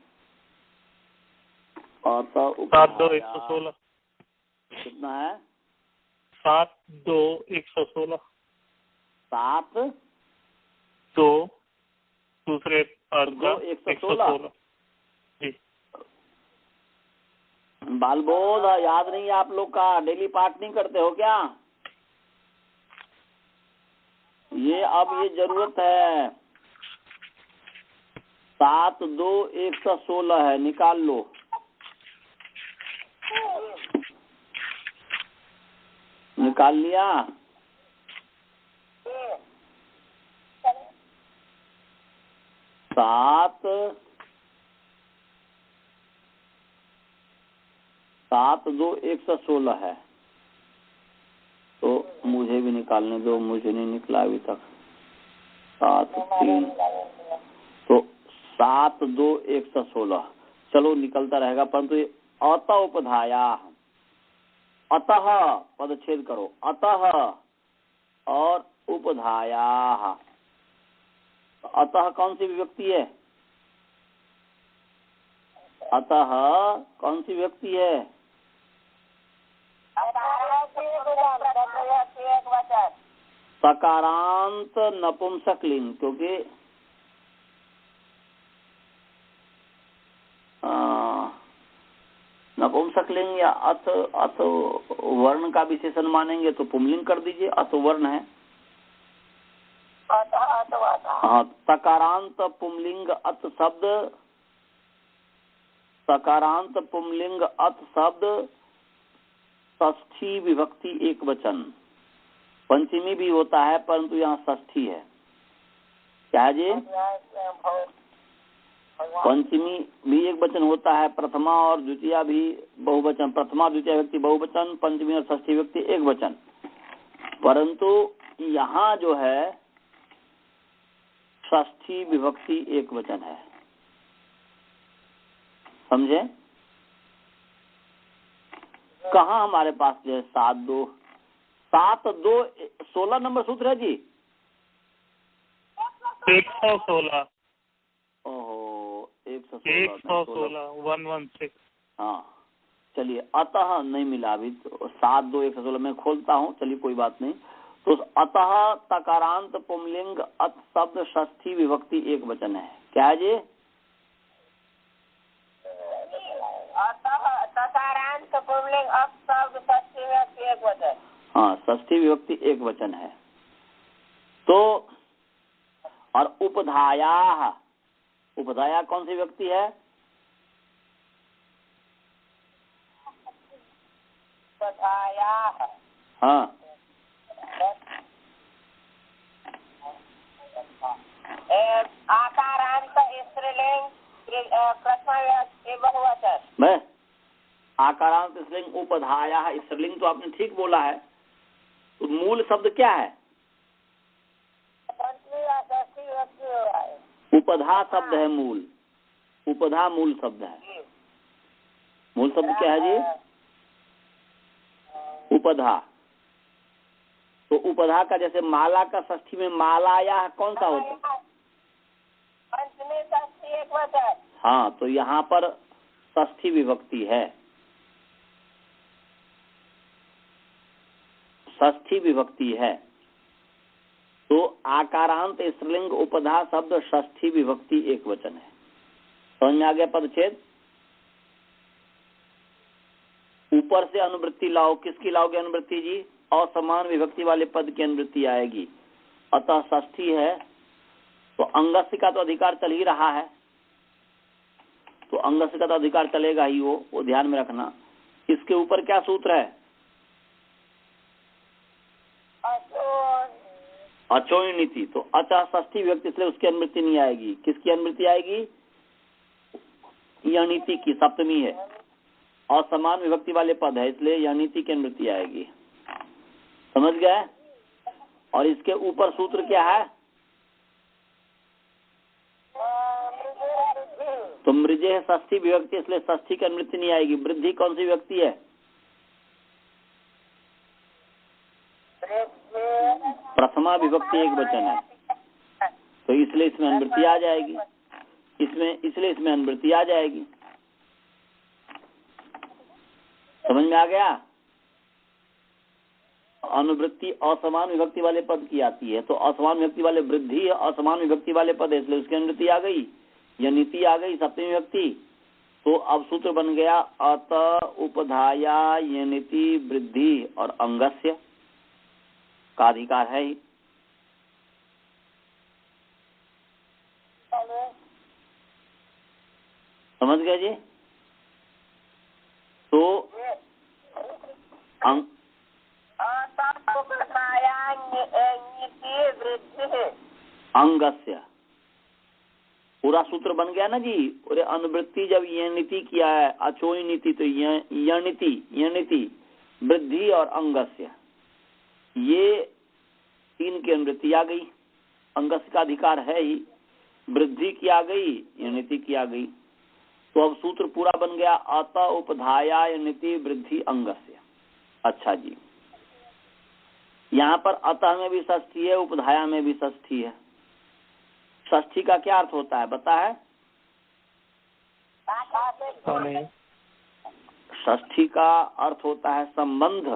Speaker 1: अत
Speaker 3: 7-2-116
Speaker 1: कितना है?
Speaker 3: 7-2-116
Speaker 1: 7
Speaker 3: 2 दूसरे अर्ध
Speaker 1: 116
Speaker 3: जी।
Speaker 1: बाल बोध याद नहीं है आप लोग का? डेली पाठ नहीं करते हो क्या? ये अब ये जरूरत है। 7 2 116 है, निकाल लो। निकाल लिया? 7 2 116 है। तो मुझे भी निकालने दो, मुझे नहीं निकला अभी तक। 7 3 तो 7 2 116 चलो निकलता रहेगा, परंतु ये अत उपधाया, अतः पदच्छेद करो, अतः और उपधाया। अतः कौन सी विभक्ति है? अतः कौन सी विभक्ति है? सकारांत नपुंसकलिंग, क्योंकि नपुंसकलिंग या अथ वर्ण का विशेषण मानेंगे तो पुंलिंग कर दीजिए, अथ वर्ण है। हाँ, सकारांत पुंलिंग अथ शब्द, सकारांत पुंलिंग अथ शब्द षष्ठी विभक्ति एक वचन। पंचमी भी होता है परंतु यहाँ षष्ठी है। क्या जी? पंचमी भी एक वचन होता है, प्रथमा और द्वितीय भी बहुवचन, प्रथमा द्वितीय व्यक्ति बहुवचन, पंचमी और षष्ठी व्यक्ति एक वचन। परंतु यहाँ जो है षष्ठी विभक्ति एक वचन है, समझे? कहाँ हमारे पास जो है 7 2 16 नंबर सूत्र है जी।
Speaker 3: 116।
Speaker 1: ओहो,
Speaker 3: 116 116।
Speaker 1: हाँ चलिए, अतः नहीं मिला अभी, तो 7 2 116 मैं खोलता हूँ, चलिए कोई बात नहीं। तो अतः तकारांत पुंलिंग अत शब्द षष्ठी विभक्ति एक वचन है। क्या है जी?
Speaker 2: तकारांत पुंलिंग अत शब्द षष्ठी विभक्ति एक वचन।
Speaker 1: हाँ, षष्ठी विभक्ति एक वचन है। तो और उपधाया, उपधाया कौन सी व्यक्ति है?
Speaker 2: उपधाया।
Speaker 1: हाँ,
Speaker 2: आकारांत स्त्रीलिंग प्रथमा विभक्ति बहुवचन।
Speaker 1: मैं आकारांत स्त्रीलिंग उपधाया, स्त्रीलिंग तो आपने ठीक बोला है। तो मूल शब्द क्या है? उपधा शब्द है मूल, उपधा मूल शब्द है। मूल शब्द क्या है जी? उपधा। तो उपधा का जैसे माला का षष्ठी में मालाया कौन सा होता है?
Speaker 2: पंचमी षष्ठी एक वचन।
Speaker 1: हाँ, तो यहाँ पर षष्ठी विभक्ति है, षष्ठी विभक्ति है। तो आकारांत स्त्रीलिंग उपधा शब्द षष्ठी विभक्ति एक वचन है। समझ में आ गया पदच्छेद? ऊपर से अनुवृत्ति लाओ, किसकी लाओगे अनुवृत्ति जी? असमान विभक्ति वाले पद की अनुवृत्ति आएगी। अतः षष्ठी है तो अंगस्य का तो अधिकार चल ही रहा है, तो अंगस्य का तो अधिकार चलेगा ही, वो ध्यान में रखना। इसके ऊपर क्या सूत्र है? अचोई नीति। तो अतः षष्ठी विभक्ति इसलिए उसकी अनुवृत्ति नहीं आएगी। किसकी अनुवृत्ति आएगी? यह नीति की, सप्तमी है, असमान विभक्ति वाले पद है इसलिए यह नीति की अनुवृत्ति आएगी। समझ गए? और इसके ऊपर सूत्र क्या है? तो मृजे षष्ठी विभक्ति इसलिए षष्ठी की अनुवृत्ति नहीं आएगी। वृद्धि कौन सी विभक्ति है? प्रथमा विभक्ति एक वचन है, तो इसलिए इसमें अनुवृत्ति आ जाएगी, इसलिए इसमें अनुवृत्ति आ जाएगी। समझ में आ गया? अनुवृत्ति असमान विभक्ति वाले पद की आती है, तो असमान विभक्ति वाले वृद्धि असमान विभक्ति वाले पद है इसलिए उसकी अनुवृत्ति आ गई, या नीति आ गई सप्तमी विभक्ति। तो अब सूत्र बन गया अत उपधाया यनिति वृद्धि और अंगस्य का अधिकार है ही। समझ गए जी? तो अंगस्य पूरा सूत्र बन गया ना जी। और अनुवृत्ति जब यह नीति किया है अचोई नीति, तो यनिति वृद्धि और अंगस्य, ये तीन की अनुवृत्ति आ गई। अंगस्य का अधिकार है ही, वृद्धि की आ गई, यनिति की आ गई। तो अब सूत्र पूरा बन गया अत उपधाया यनिति वृद्धि अंगस्य। अच्छा जी, यहाँ पर अतः में भी षष्ठी है, उपधाया में भी षष्ठी है। षष्ठी का क्या अर्थ होता है बता है? षष्ठी का अर्थ होता है संबंध।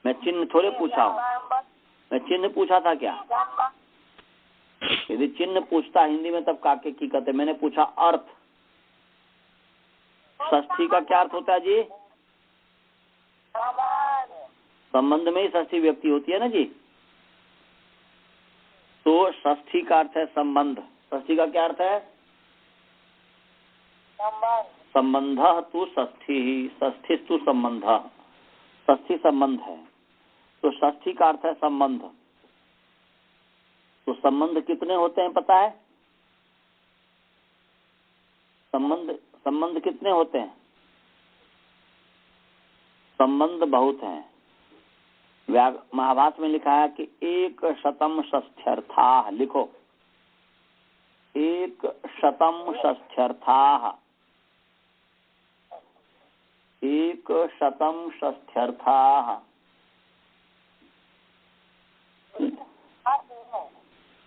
Speaker 1: मैं चिन्ह थोड़े पूछा हूँ, मैं चिन्ह पूछा था क्या? यदि चिन्ह पूछता हिंदी में तब काके की कहते। मैंने पूछा अर्थ। षष्ठी का क्या अर्थ होता है जी? संबंध में ही षष्ठी व्यक्ति होती है ना जी। तो षष्ठी का अर्थ है संबंध। षष्ठी का क्या अर्थ है? संबंध तु षष्ठी, षष्ठी तु संबंध। षष्ठी संबंध है, तो षष्ठी का अर्थ है संबंध। तो संबंध कितने होते हैं पता है? संबंध कितने होते हैं? संबंध बहुत हैं। महाभारत में लिखा है कि 100 षष्ठ्यर्थाः। लिखो 100 षष्ठ्यर्थाः। 100 षष्ठ्यर्थाः।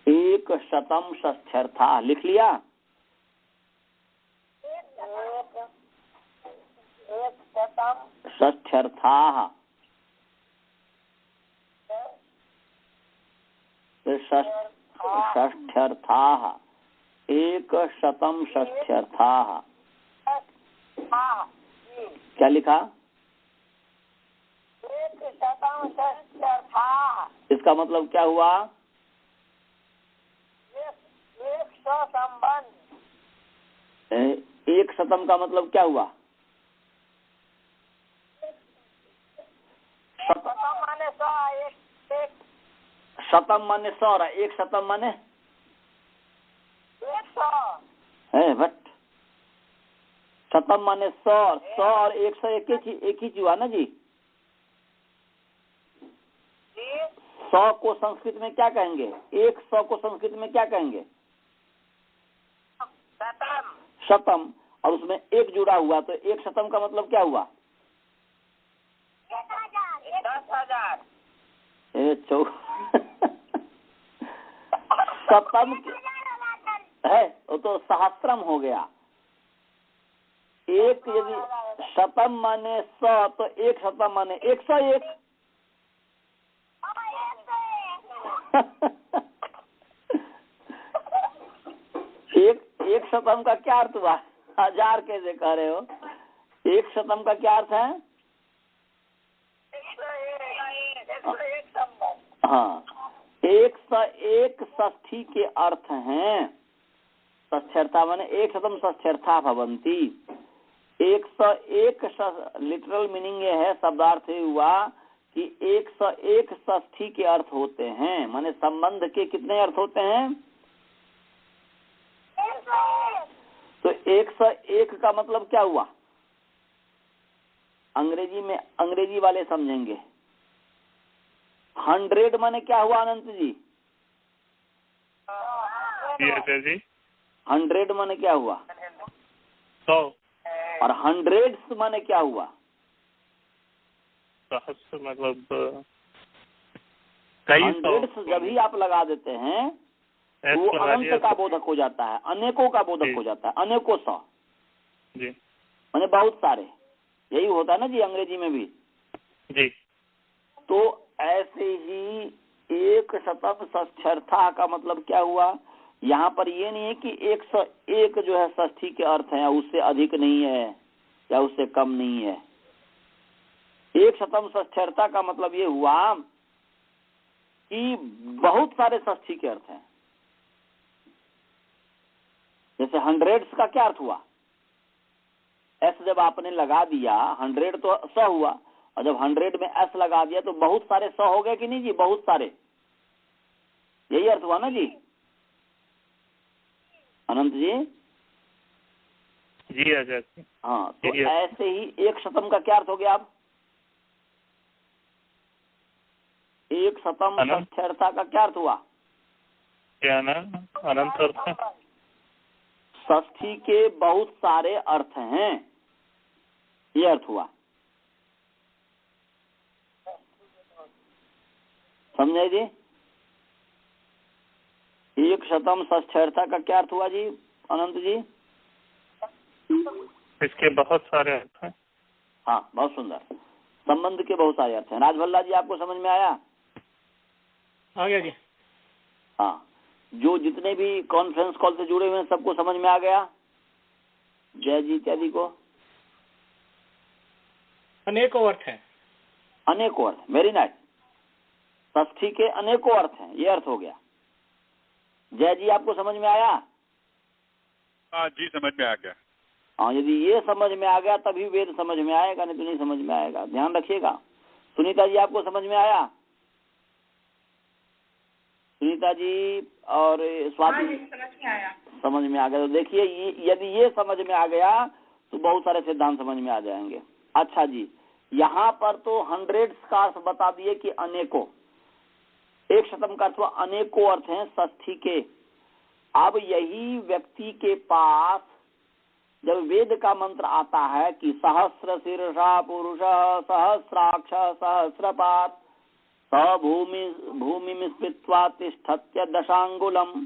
Speaker 1: 100 षष्ठ्यर्थाः लिख लिया? षष्ठ्यर्थाः। षष्ठ्यर्थाः 100 षष्ठ्यर्थाः। क्या लिखा?
Speaker 2: 100 षष्ठ्यर्थाः।
Speaker 1: इसका मतलब क्या हुआ?
Speaker 2: 100 संबंध।
Speaker 1: 100 का मतलब क्या हुआ?
Speaker 2: माने 100,
Speaker 1: शतम माने 100 और 100 माने
Speaker 2: 100
Speaker 1: है। बट शतम माने 100 और 100 एक ही चीज हुआ ना जी। 100 को संस्कृत में क्या कहेंगे? 100 को संस्कृत में क्या कहेंगे? शतम। और उसमें एक जुड़ा हुआ, तो 100 का मतलब क्या हुआ?
Speaker 2: 10,000।
Speaker 1: शतम है वो तो सहस्त्रम हो गया। एक यदि शतम माने 100 तो 100 माने 101। एक शतम का क्या अर्थ हुआ? 1000 कैसे कह रहे हो? 100 का क्या अर्थ है? हाँ, 101 षष्ठी के अर्थ हैं। षष्ठ्यर्था माने 100 षष्ठ्यर्था भवन्ति। 101 लिटरल मीनिंग ये है, शब्दार्थ हुआ कि 101 षष्ठी के अर्थ होते हैं। माने संबंध के कितने अर्थ होते हैं? तो 101 का मतलब क्या हुआ? अंग्रेजी में अंग्रेजी वाले समझेंगे। 100 माने क्या हुआ अनंत जी?
Speaker 3: जी
Speaker 1: 100 माने क्या हुआ?
Speaker 3: 100।
Speaker 1: और 100 माने क्या हुआ?
Speaker 3: सहस्त्र मतलब कई
Speaker 1: 100 जब ही आप लगा देते हैं तो वो अनंत का बोधक हो जाता है, अनेकों का बोधक हो जाता है। अनेकों 100
Speaker 3: जी
Speaker 1: माने बहुत सारे, यही होता है ना जी अंग्रेजी में भी
Speaker 3: जी।
Speaker 1: तो ऐसे ही 100 षष्ठ्यर्था का मतलब क्या हुआ? यहाँ पर ये नहीं है कि 101 जो है षष्ठी के अर्थ है, उससे अधिक नहीं है या उससे कम नहीं है। 100 षष्ठ्यर्था का मतलब ये हुआ कि बहुत सारे षष्ठी के अर्थ हैं। जैसे 100 का क्या अर्थ हुआ? एस जब आपने लगा दिया, 100 तो 100 हुआ, और जब 100 में एस लगा दिया तो बहुत सारे 100 हो गए कि नहीं जी? बहुत सारे, यही अर्थ हुआ ना जी अनंत जी?
Speaker 3: जी आचार्य जी।
Speaker 1: हाँ, तो ऐसे ही 100 का क्या अर्थ हो गया? आप 100 षष्ठ्यर्था का क्या अर्थ हुआ?
Speaker 3: क्या ना अनंत अर्थ?
Speaker 1: षष्ठी के बहुत सारे अर्थ हैं, ये अर्थ हुआ। समझे जी? 100 षष्ठ्यर्था का क्या अर्थ हुआ जी अनंत जी?
Speaker 3: इसके बहुत सारे अर्थ हैं।
Speaker 1: हाँ, बहुत सुंदर। संबंध के बहुत सारे अर्थ हैं। राजभल्ला जी, आपको समझ में आया?
Speaker 4: आ गया जी।
Speaker 1: हाँ, जो जितने भी कॉन्फ्रेंस कॉल से जुड़े हुए हैं सबको समझ में आ गया? जय जी इत्यादि को
Speaker 4: अनेकों अर्थ हैं।
Speaker 1: अनेकों अर्थ, वेरी नाइस। षष्ठी के अनेकों अर्थ हैं, ये अर्थ हो गया। जय जी, आपको समझ में आया?
Speaker 5: हाँ जी, समझ में आ गया।
Speaker 1: हाँ, यदि ये समझ में आ गया तभी वेद समझ में आएगा, नहीं तो नहीं समझ में आएगा। ध्यान रखिएगा। सुनीता जी, आपको समझ में आया? सुनीता जी और स्वाति?
Speaker 2: समझ में आया।
Speaker 1: समझ में आ गया। तो देखिए, यदि ये समझ में आ गया तो बहुत सारे सिद्धांत समझ में आ जाएंगे। अच्छा जी, यहाँ पर तो 100 का अर्थ बता दिए कि अनेकों। 100 का अर्थ अनेकों अर्थ हैं षष्ठी के। अब यही व्यक्ति के पास जब वेद का मंत्र आता है कि सहस्र शीर्षा पुरुष सहस्राक्ष सहस्रपात भूमि स्थित्वा तिष्ठत्य दशांगुलम,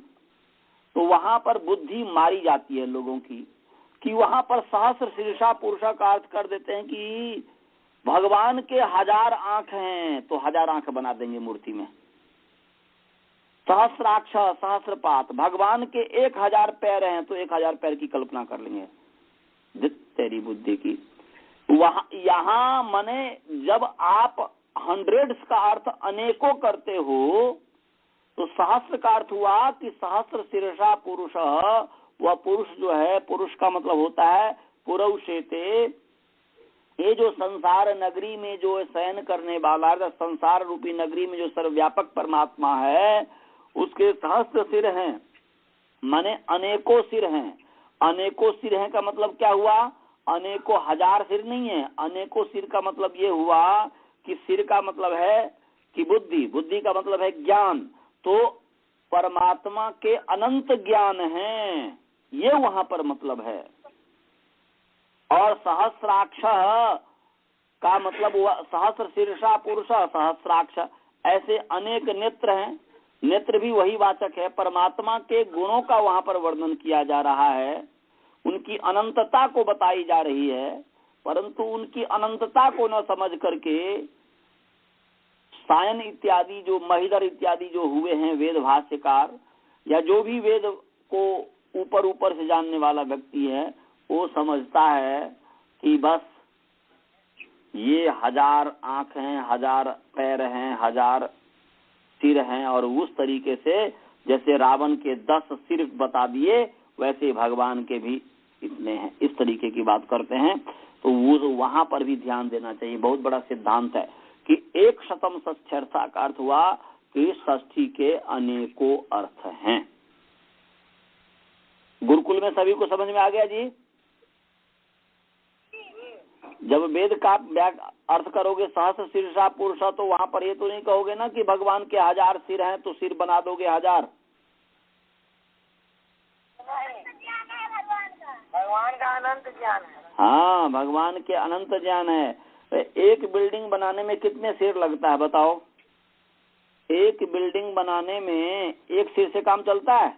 Speaker 1: तो वहां पर बुद्धि मारी जाती है लोगों की कि वहां पर सहस्र शीर्षा पुरुष का अर्थ कर देते हैं कि भगवान के 1000 आंख हैं, तो 1000 आंख बना देंगे मूर्ति में। सहस्राक्ष सहस्रपात, भगवान के 1000 पैर हैं तो 1000 पैर की कल्पना कर लेंगे। तेरी बुद्धि की वहां यहाँ माने जब आप 100 का अर्थ अनेकों करते हो तो सहस्र का अर्थ हुआ कि सहस्र शीर्षा पुरुष, वह पुरुष जो है, पुरुष का मतलब होता है पुरुषेते, ये जो संसार नगरी में जो शयन करने वाला, संसार रूपी नगरी में जो सर्वव्यापक परमात्मा है, उसके सहस्र सिर हैं, माने अनेकों सिर हैं। अनेकों सिर हैं का मतलब क्या हुआ? अनेकों 1000 सिर नहीं है। अनेकों सिर का मतलब ये हुआ कि सिर का मतलब है कि बुद्धि, बुद्धि का मतलब है ज्ञान, तो परमात्मा के अनंत ज्ञान हैं, ये वहां पर मतलब है। और सहस्राक्ष का मतलब हुआ सहस्र शीर्षा पुरुष सहस्राक्ष, ऐसे अनेक नेत्र हैं। नेत्र भी वही वाचक है, परमात्मा के गुणों का वहां पर वर्णन किया जा रहा है, उनकी अनंतता को बताई जा रही है, परंतु उनकी अनंतता को न समझ करके सायन इत्यादि जो महिधर इत्यादि जो हुए हैं वेद भाष्यकार, या जो भी वेद को ऊपर ऊपर से जानने वाला व्यक्ति है, वो समझता है कि बस ये 1000 आंख हैं, 1000 पैर हैं, 1000 सिर हैं, और उस तरीके से जैसे रावण के 10 सिर बता दिए वैसे भगवान के भी इतने हैं, इस तरीके की बात करते हैं। तो वो वहां पर भी ध्यान देना चाहिए। बहुत बड़ा सिद्धांत है कि 100 षष्ठ्यर्था का अर्थ हुआ कि षष्ठी के अनेकों अर्थ हैं। गुरुकुल में सभी को समझ में आ गया जी? जब वेद का अर्थ करोगे सहस्र शीर्षा पुरुष, तो वहां पर ये तो नहीं कहोगे ना कि भगवान के 1000 सिर हैं तो सिर बना दोगे 1000।
Speaker 2: भगवान का अनंत ज्ञान है।
Speaker 1: हाँ, भगवान के अनंत ज्ञान है। एक बिल्डिंग बनाने में कितने सिर लगता है बताओ? एक बिल्डिंग बनाने में एक सिर से काम चलता है?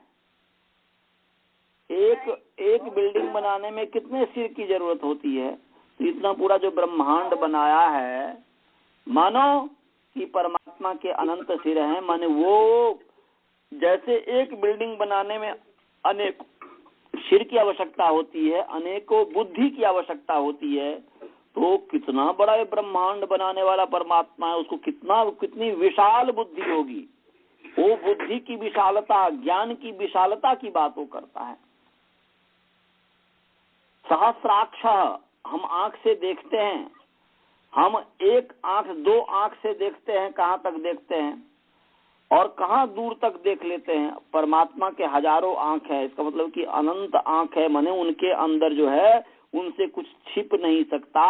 Speaker 1: एक बिल्डिंग बनाने में कितने सिर की जरूरत होती है? तो इतना पूरा जो ब्रह्मांड बनाया है, मानो कि परमात्मा के अनंत सिर हैं, माने वो जैसे एक बिल्डिंग बनाने में अनेक सिर की आवश्यकता होती है, अनेकों बुद्धि की आवश्यकता होती है, तो कितना बड़ा ये ब्रह्मांड बनाने वाला परमात्मा है, उसको कितनी विशाल बुद्धि होगी। वो बुद्धि की विशालता, ज्ञान की विशालता की बात वो करता है। सहस्राक्ष, हम आंख से देखते हैं, हम एक आंख दो आंख से देखते हैं, कहां तक देखते हैं और कहां दूर तक देख लेते हैं। परमात्मा के हजारों आंख है, इसका मतलब कि अनंत आंख है, माने उनके अंदर जो है उनसे कुछ छिप नहीं सकता।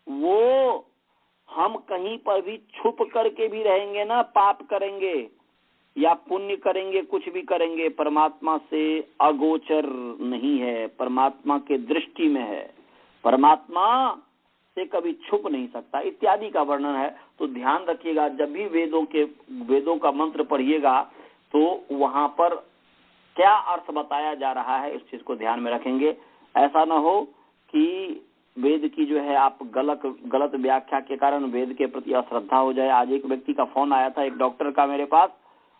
Speaker 1: वो हम कहीं पर भी छुप करके भी रहेंगे ना, पाप करेंगे या पुण्य करेंगे, कुछ भी करेंगे, परमात्मा से अगोचर नहीं है, परमात्मा के दृष्टि में है, परमात्मा से कभी छुप नहीं सकता, इत्यादि का वर्णन है। तो ध्यान रखिएगा, जब भी वेदों का मंत्र पढ़िएगा तो वहां पर क्या अर्थ बताया जा रहा है, इस चीज को ध्यान में रखेंगे। ऐसा ना हो कि वेद की जो है आप गलत व्याख्या के कारण वेद के प्रति अश्रद्धा हो जाए। आज एक व्यक्ति का फोन आया था, एक डॉक्टर का मेरे पास,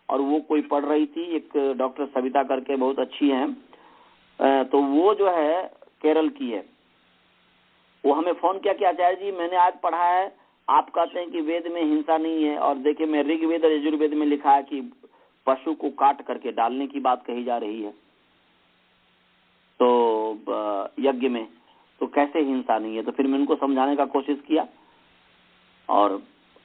Speaker 1: और वो कोई पढ़ रही थी, एक डॉक्टर सविता करके, बहुत अच्छी हैं, तो वो जो है केरल की है। वो हमें फोन किया कि आचार्य जी मैंने आज पढ़ा है, आप कहते हैं कि वेद में हिंसा नहीं है, और देखिए मैं ऋग्वेद और यजुर्वेद में लिखा है कि पशु को काट करके डालने की बात कही जा रही है तो यज्ञ में, तो कैसे हिंसा नहीं है। तो फिर मैं उनको समझाने का कोशिश किया और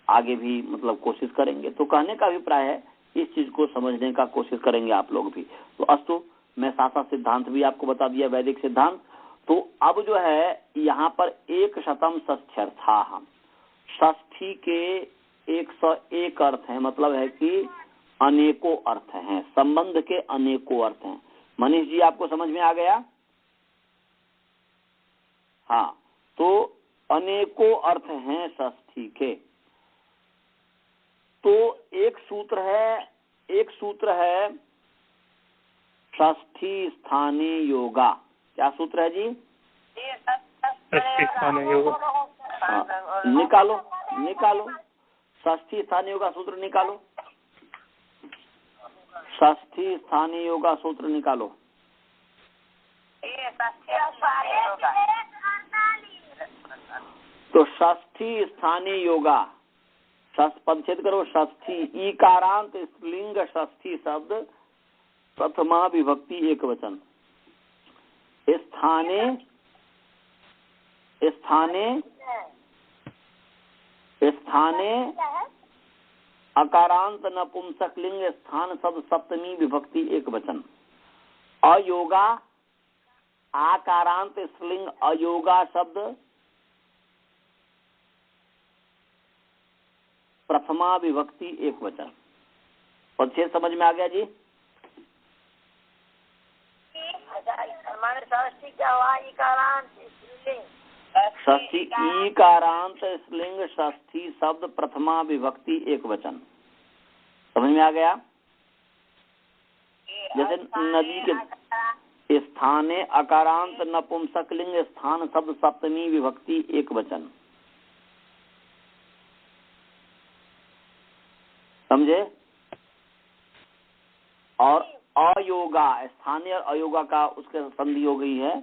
Speaker 1: आगे भी मतलब कोशिश करेंगे। तो कहने का अभिप्राय है इस चीज को समझने का कोशिश करेंगे आप लोग भी। तो अस्तु, मैं शास्त्र सिद्धांत भी आपको बता दिया, वैदिक सिद्धांत। तो अब जो है यहाँ पर 100 षष्ठ्यर्था, हम षष्ठी के 101 अर्थ हैं, मतलब है कि अनेकों अर्थ हैं, संबंध के अनेकों अर्थ हैं। मनीष जी आपको समझ में आ गया? हाँ, तो अनेकों अर्थ हैं षष्ठी के। तो एक सूत्र है षष्ठी स्थानीय योगा। क्या सूत्र है जी?
Speaker 3: षष्ठी स्थानीय योगा।
Speaker 1: निकालो षष्ठी स्थानीय योगा सूत्र निकालो, षष्ठी स्थानीय योगा सूत्र निकालो। तो षष्ठी स्थानीय योगा, पदच्छेद करो, षष्ठी ईकारांत स्त्रीलिंग षष्ठी शब्द प्रथमा विभक्ति एक वचन। स्थाने अकारांत नपुंसक लिंग स्थान शब्द सप्तमी विभक्ति एक वचन। अयोगा आकारांत स्त्रीलिंग अयोगा शब्द प्रथमा विभक्ति एक वचन। पदच्छेद समझ में आ गया जी? षष्ठी ईकारांत स्त्रीलिंग षष्ठी शब्द प्रथमा विभक्ति एक वचन। समझ में आ गया? जैसे नदी के स्थाने अकारांत नपुंसक लिंग स्थान शब्द सप्तमी विभक्ति एक वचन। समझे? और अयोगा, स्थानीय अयोगा का उसके संधि हो गई है।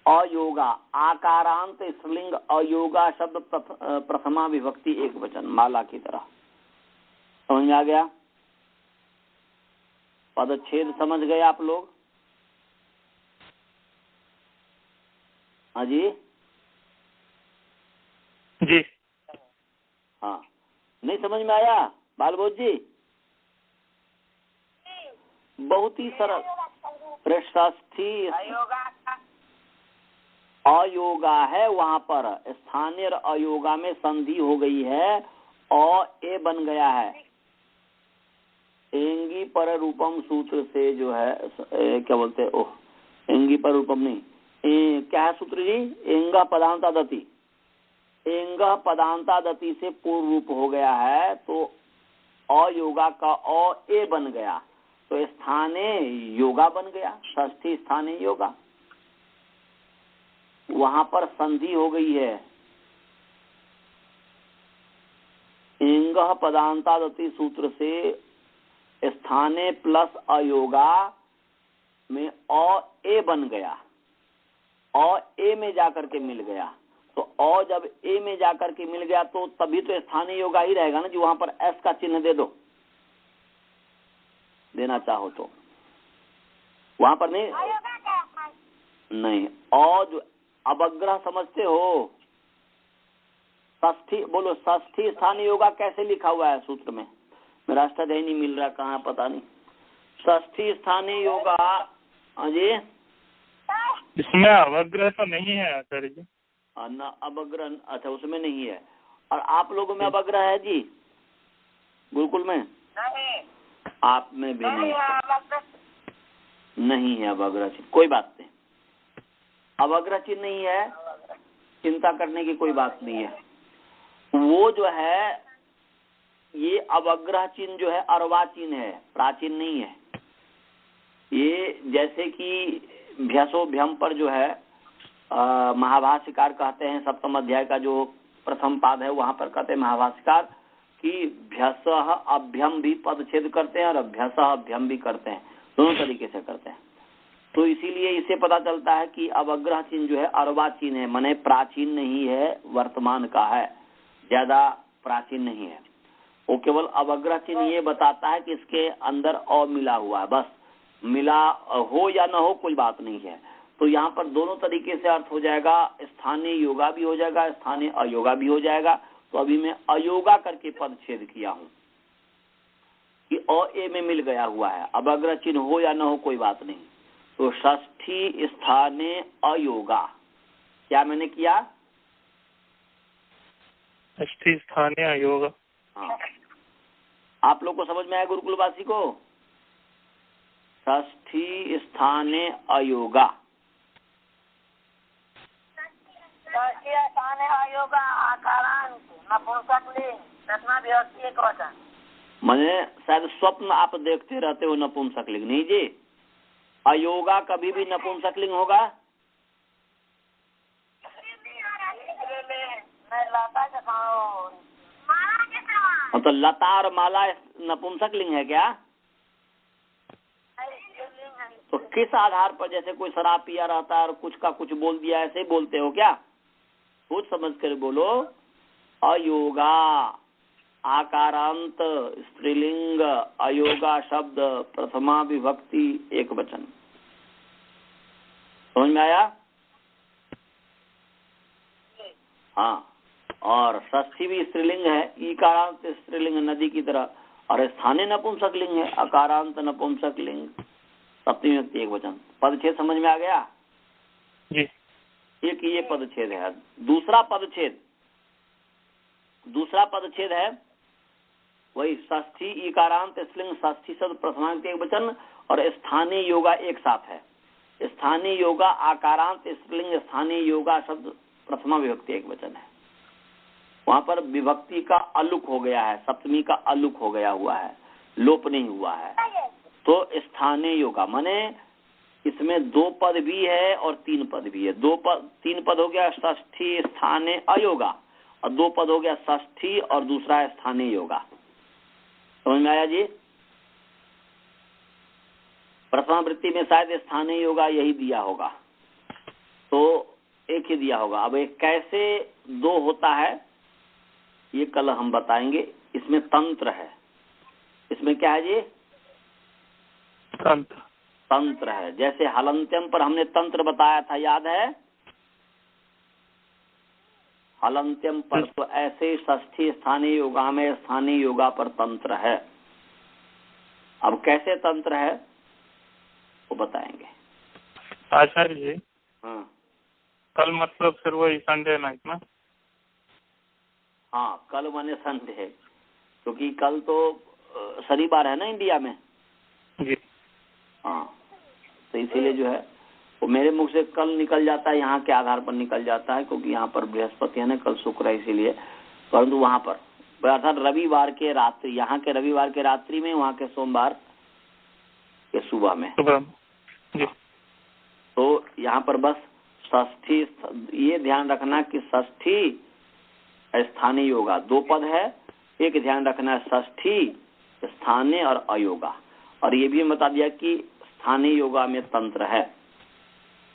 Speaker 1: अयोगा आकारांत स्त्रीलिंग अयोगा शब्द प्रथमा विभक्ति एक वचन, माला की तरह। समझ में आ गया? पदच्छेद समझ गए आप लोग? हाँ जी
Speaker 3: जी।
Speaker 1: हाँ, नहीं समझ में आया बालबोध जी? बहुत ही सरल। षष्ठी अयोगा है, वहां पर स्थानीय अयोगा में संधि हो गई है और ए बन गया है। एंगी पर रूपम सूत्र से जो है क्या बोलते हैं, ओह एंगी पर रूपम नहीं, क्या है सूत्र जी? एंगा पदांता दति, एंगा पदांता दति से पूर्व रूप हो गया है, तो अयोगा का अ ए बन गया, तो स्थाने योगा बन गया, षष्ठी स्थाने योगा। वहां पर संधि हो गई है। एंग पदांतादति सूत्र से स्थाने प्लस अयोगा में अ ए बन गया, अ ए में जाकर के मिल गया, तो अ जब ए में जाकर के मिल गया तो तभी तो स्थानीय योगा ही रहेगा ना, जो वहां पर एस का चिन्ह दे दो, देना चाहो तो वहां पर नहीं, नहीं अ जो अवग्रह समझते हो, षष्ठी बोलो, षष्ठी स्थानीय योगा कैसे लिखा हुआ है सूत्र में, मेरा अष्टाध्यायी नहीं मिल रहा कहाँ पता नहीं, षष्ठी स्थानीय योगा जी
Speaker 3: इसमें अवग्रह तो नहीं है आचार्य जी,
Speaker 1: न अवग्रह, अच्छा उसमें नहीं है, और आप लोगों में अवग्रह है जी गुरुकुल में?
Speaker 2: नहीं,
Speaker 1: आप में भी नहीं है अवग्रह चिन्ह, कोई बात नहीं, अवग्रह चिन्ह नहीं है, चिंता करने की कोई बात नहीं है। वो जो है ये अवग्रह चिन्ह जो है अर्वाचीन है, प्राचीन नहीं है। ये जैसे कि भ्यसोभ्यम पर जो है महाभाष्यकार कहते हैं, सप्तम अध्याय का जो प्रथम पाद है वहां पर कहते हैं महाभाष्यकार कि भ्यसः अभ्यम भी पदच्छेद करते हैं और अभ्यसः अभ्यम भी करते हैं, दोनों तरीके से करते हैं। तो इसीलिए इससे पता चलता है कि अवग्रह चिन्ह जो है अर्वाचीन है, माने प्राचीन नहीं है, वर्तमान का है, ज्यादा प्राचीन नहीं है। वो केवल अवग्रह चिन्ह ये बताता है कि इसके अंदर अ मिला हुआ है, बस मिला हो या ना हो कोई बात नहीं है। तो यहाँ पर दोनों तरीके से अर्थ हो जाएगा, स्थानीय योगा भी हो जाएगा, स्थानीय अयोगा भी हो जाएगा। तो अभी मैं अयोगा करके पद छेद किया हूँ कि अ ए में मिल गया हुआ है, अवग्रह चिन्ह हो या ना हो कोई बात नहीं। तो षष्ठी स्थाने अयोगा, क्या मैंने किया?
Speaker 3: षष्ठी स्थाने अयोगा।
Speaker 1: हाँ, आप लोग को समझ में आया गुरुकुलवासी को? षष्ठी स्थाने अयोगा,
Speaker 2: अयोगा आकारांत नपुंसकलिंग प्रथमा विभक्ति एकवचन।
Speaker 1: मैंने शायद स्वप्न आप देखते रहते हो नपुंसकलिंग, नहीं जी, अयोगा कभी भी नपुंसकलिंग होगा? तो लता और माला नपुंसकलिंग है क्या? तो किस आधार पर, जैसे कोई शराब पिया रहता है और कुछ का कुछ बोल दिया, ऐसे बोलते हो क्या? कुछ समझ कर बोलो। अयोगा आकारांत स्त्रीलिंग, अयोगा शब्द प्रथमा विभक्ति एक वचन, समझ में आया? हाँ, और षष्ठी भी स्त्रीलिंग है, ईकारांत स्त्रीलिंग नदी की तरह, और स्थानीय नपुंसकलिंग है, अकारांत नपुंसकलिंग सप्तमी व्यक्ति एक वचन। पदच्छेद समझ में आ गया
Speaker 3: जी?
Speaker 1: एक ये पदच्छेद है। दूसरा पदच्छेद है वही षष्ठी ईकारांत स्त्रीलिंग, षष्ठी शब्द प्रथमांत एक वचन, और स्थानीय योगा एक साथ है। स्थानीय योगा आकारांत स्त्रीलिंग, स्थानीय योगा शब्द प्रथमा विभक्ति एक वचन है। वहां पर विभक्ति का अलुक हो गया है, सप्तमी का अलुक हो गया हुआ है, लोप नहीं हुआ है। तो स्थानीय योगा माने इसमें दो पद भी है और तीन पद भी है। तीन पद हो गया षष्ठी स्थानीय अयोगा, और दो पद हो गया षष्ठी और दूसरा है स्थानीय योगा। समझ में आया जी? प्रथमा वृत्ति में शायद स्थानीय योगा यही दिया होगा, तो एक ही दिया होगा। अब एक कैसे दो होता है ये कल हम बताएंगे। इसमें तंत्र है, इसमें क्या है जी? तंत्र है। जैसे हलंत्यम पर हमने तंत्र बताया था, याद है? हलंत्यम पर, तो ऐसे षष्ठी स्थानीय योगा में स्थानीय योगा पर तंत्र है। अब कैसे तंत्र है वो बताएंगे
Speaker 3: आचार्य जी।
Speaker 1: हाँ,
Speaker 3: कल मतलब फिर वही संडे नाइट में?
Speaker 1: हाँ, कल माने संडे, क्योंकि कल तो शनिवार है ना इंडिया में।
Speaker 3: जी
Speaker 1: हाँ, तो इसीलिए जो है वो मेरे मुख से कल निकल जाता है, यहाँ के आधार पर निकल जाता है, क्योंकि यहाँ पर बृहस्पति है ना, कल शुक्र है इसीलिए। परंतु वहाँ पर अर्थात रविवार के रात्रि, यहाँ के रविवार के रात्रि में, वहाँ के सोमवार के सुबह में।
Speaker 3: जी।
Speaker 1: तो यहाँ पर बस षष्ठी, ये ध्यान रखना कि षष्ठी स्थानीय योगा दो पद है। एक ध्यान रखना षष्ठी स्थानीय और अयोगा। और ये भी बता दिया कि स्थानीय योगा में तंत्र है।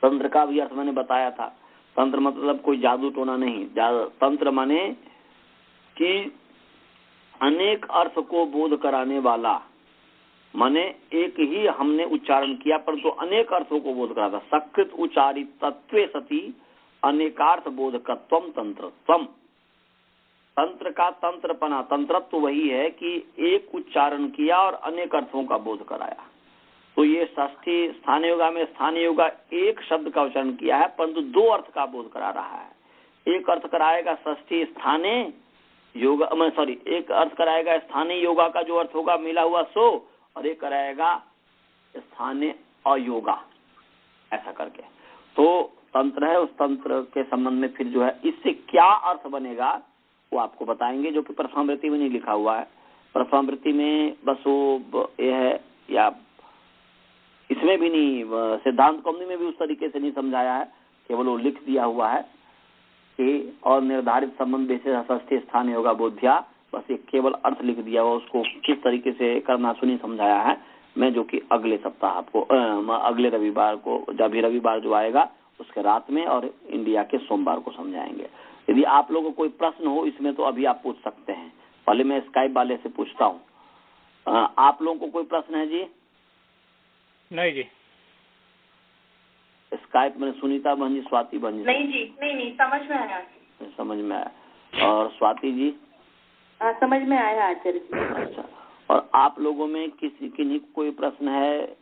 Speaker 1: तंत्र का भी अर्थ मैंने बताया था। तंत्र मतलब कोई जादू टोना नहीं। तंत्र माने कि अनेक अर्थ को बोध कराने वाला, माने एक ही हमने उच्चारण किया परंतु अनेक अर्थों को बोध कराता। सकृत उच्चारित तत्वे सती अनेकार्थ बोधकत्वम तंत्रत्वम। तंत्र का तंत्रपना, तंत्रत्व वही है कि एक उच्चारण किया और अनेक अर्थों का बोध कराया। तो ये षष्ठी स्थानीय योगा में स्थानीय योगा एक शब्द का उच्चारण किया है परंतु दो अर्थ का बोध करा रहा है। एक अर्थ कराएगा षष्ठी स्थानीय योगा, एक अर्थ कराएगा स्थानीय योगा का जो अर्थ होगा मिला हुआ सो, और एक कराएगा स्थानीय अयोगा, ऐसा करके। तो तंत्र है, उस तंत्र के संबंध में फिर जो है इससे क्या अर्थ बनेगा वो आपको बताएंगे, जो कि प्रथमावृत्ति में नहीं लिखा हुआ है। प्रथमावृत्ति में बस वो ये है, या इसमें भी नहीं, सिद्धांत कौमुदी में भी उस तरीके से नहीं समझाया है, केवल वो लिख दिया हुआ है कि और निर्धारित संबंध विशेष षष्ठी स्थानीय योगा बोध्या, बस एक केवल अर्थ लिख दिया हुआ। उसको किस तरीके से करना सुनी समझाया है मैं, जो कि अगले सप्ताह आपको अगले रविवार को, जब भी रविवार जो आएगा उसके रात में और इंडिया के सोमवार को समझाएंगे। यदि आप लोगों को कोई प्रश्न हो इसमें तो अभी आप पूछ सकते हैं। पहले मैं स्काइप वाले से पूछता हूँ, आप लोगों को कोई प्रश्न है जी?
Speaker 4: नहीं जी।
Speaker 1: स्काइप में सुनीता बहन जी, स्वाति बहन जी?
Speaker 2: नहीं जी, नहीं समझ में आया।
Speaker 1: समझ में आया। और स्वाति जी?
Speaker 2: समझ में आया आचार्य जी।
Speaker 1: अच्छा, और आप लोगों में किन्हीं को कोई प्रश्न है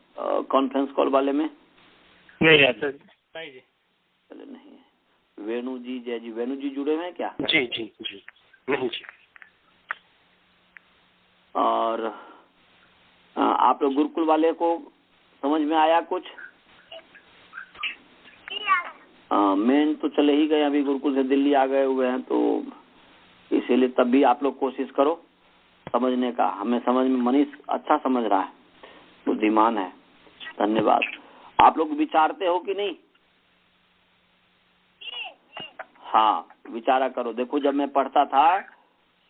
Speaker 1: कॉन्फ्रेंस कॉल वाले में?
Speaker 3: नहीं आचार्य जी।
Speaker 4: नहीं जी।
Speaker 1: चले नहीं है। वेणु जी, जय जी, वेणु जी जुड़े हुए हैं क्या?
Speaker 3: जी जी जी, नहीं जी।
Speaker 1: और आप लोग गुरुकुल वाले को समझ में आया कुछ? मेन तो चले ही गए, अभी गुरुकुल से दिल्ली आ गए हुए हैं, तो इसीलिए तब भी आप लोग कोशिश करो समझने का। हमें समझ में, मनीष अच्छा समझ रहा है, बुद्धिमान है, धन्यवाद। आप लोग विचारते हो कि नहीं? हाँ, विचारा करो। देखो जब मैं पढ़ता था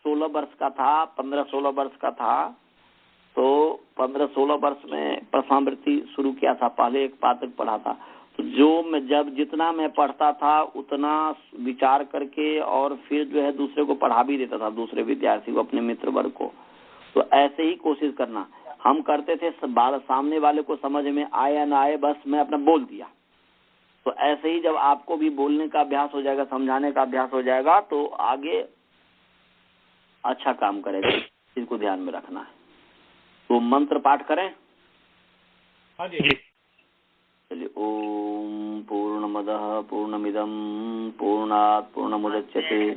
Speaker 1: 16 वर्ष का था, 15-16 वर्ष का था, तो 15-16 वर्ष में प्रथमावृत्ति शुरू किया था। पहले एक पाठक पढ़ा था, तो जो मैं जितना मैं पढ़ता था उतना विचार करके और फिर जो है दूसरे को पढ़ा भी देता था, दूसरे विद्यार्थी को, अपने मित्र वर्ग को। तो ऐसे ही कोशिश करना। हम करते थे, सामने वाले को समझ में आए या ना आए, बस मैं अपना बोल दिया। तो ऐसे ही जब आपको भी बोलने का अभ्यास हो जाएगा, समझाने का अभ्यास हो जाएगा, तो आगे अच्छा काम करेगा। इसको ध्यान में रखना है। तो मंत्र पाठ करें?
Speaker 4: हाँ जी।
Speaker 1: चलिए, ओम पूर्णमदः पूर्णमिदं पूर्णात् पूर्णमुदच्यते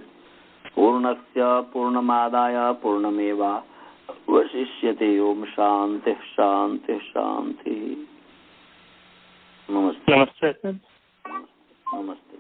Speaker 1: पूर्णस्य पूर्णमादाय पूर्णमेवावशिष्यते। ओम शांति शांति शांति। नमस्ते।
Speaker 3: नमस्ते।
Speaker 1: नमस्ते।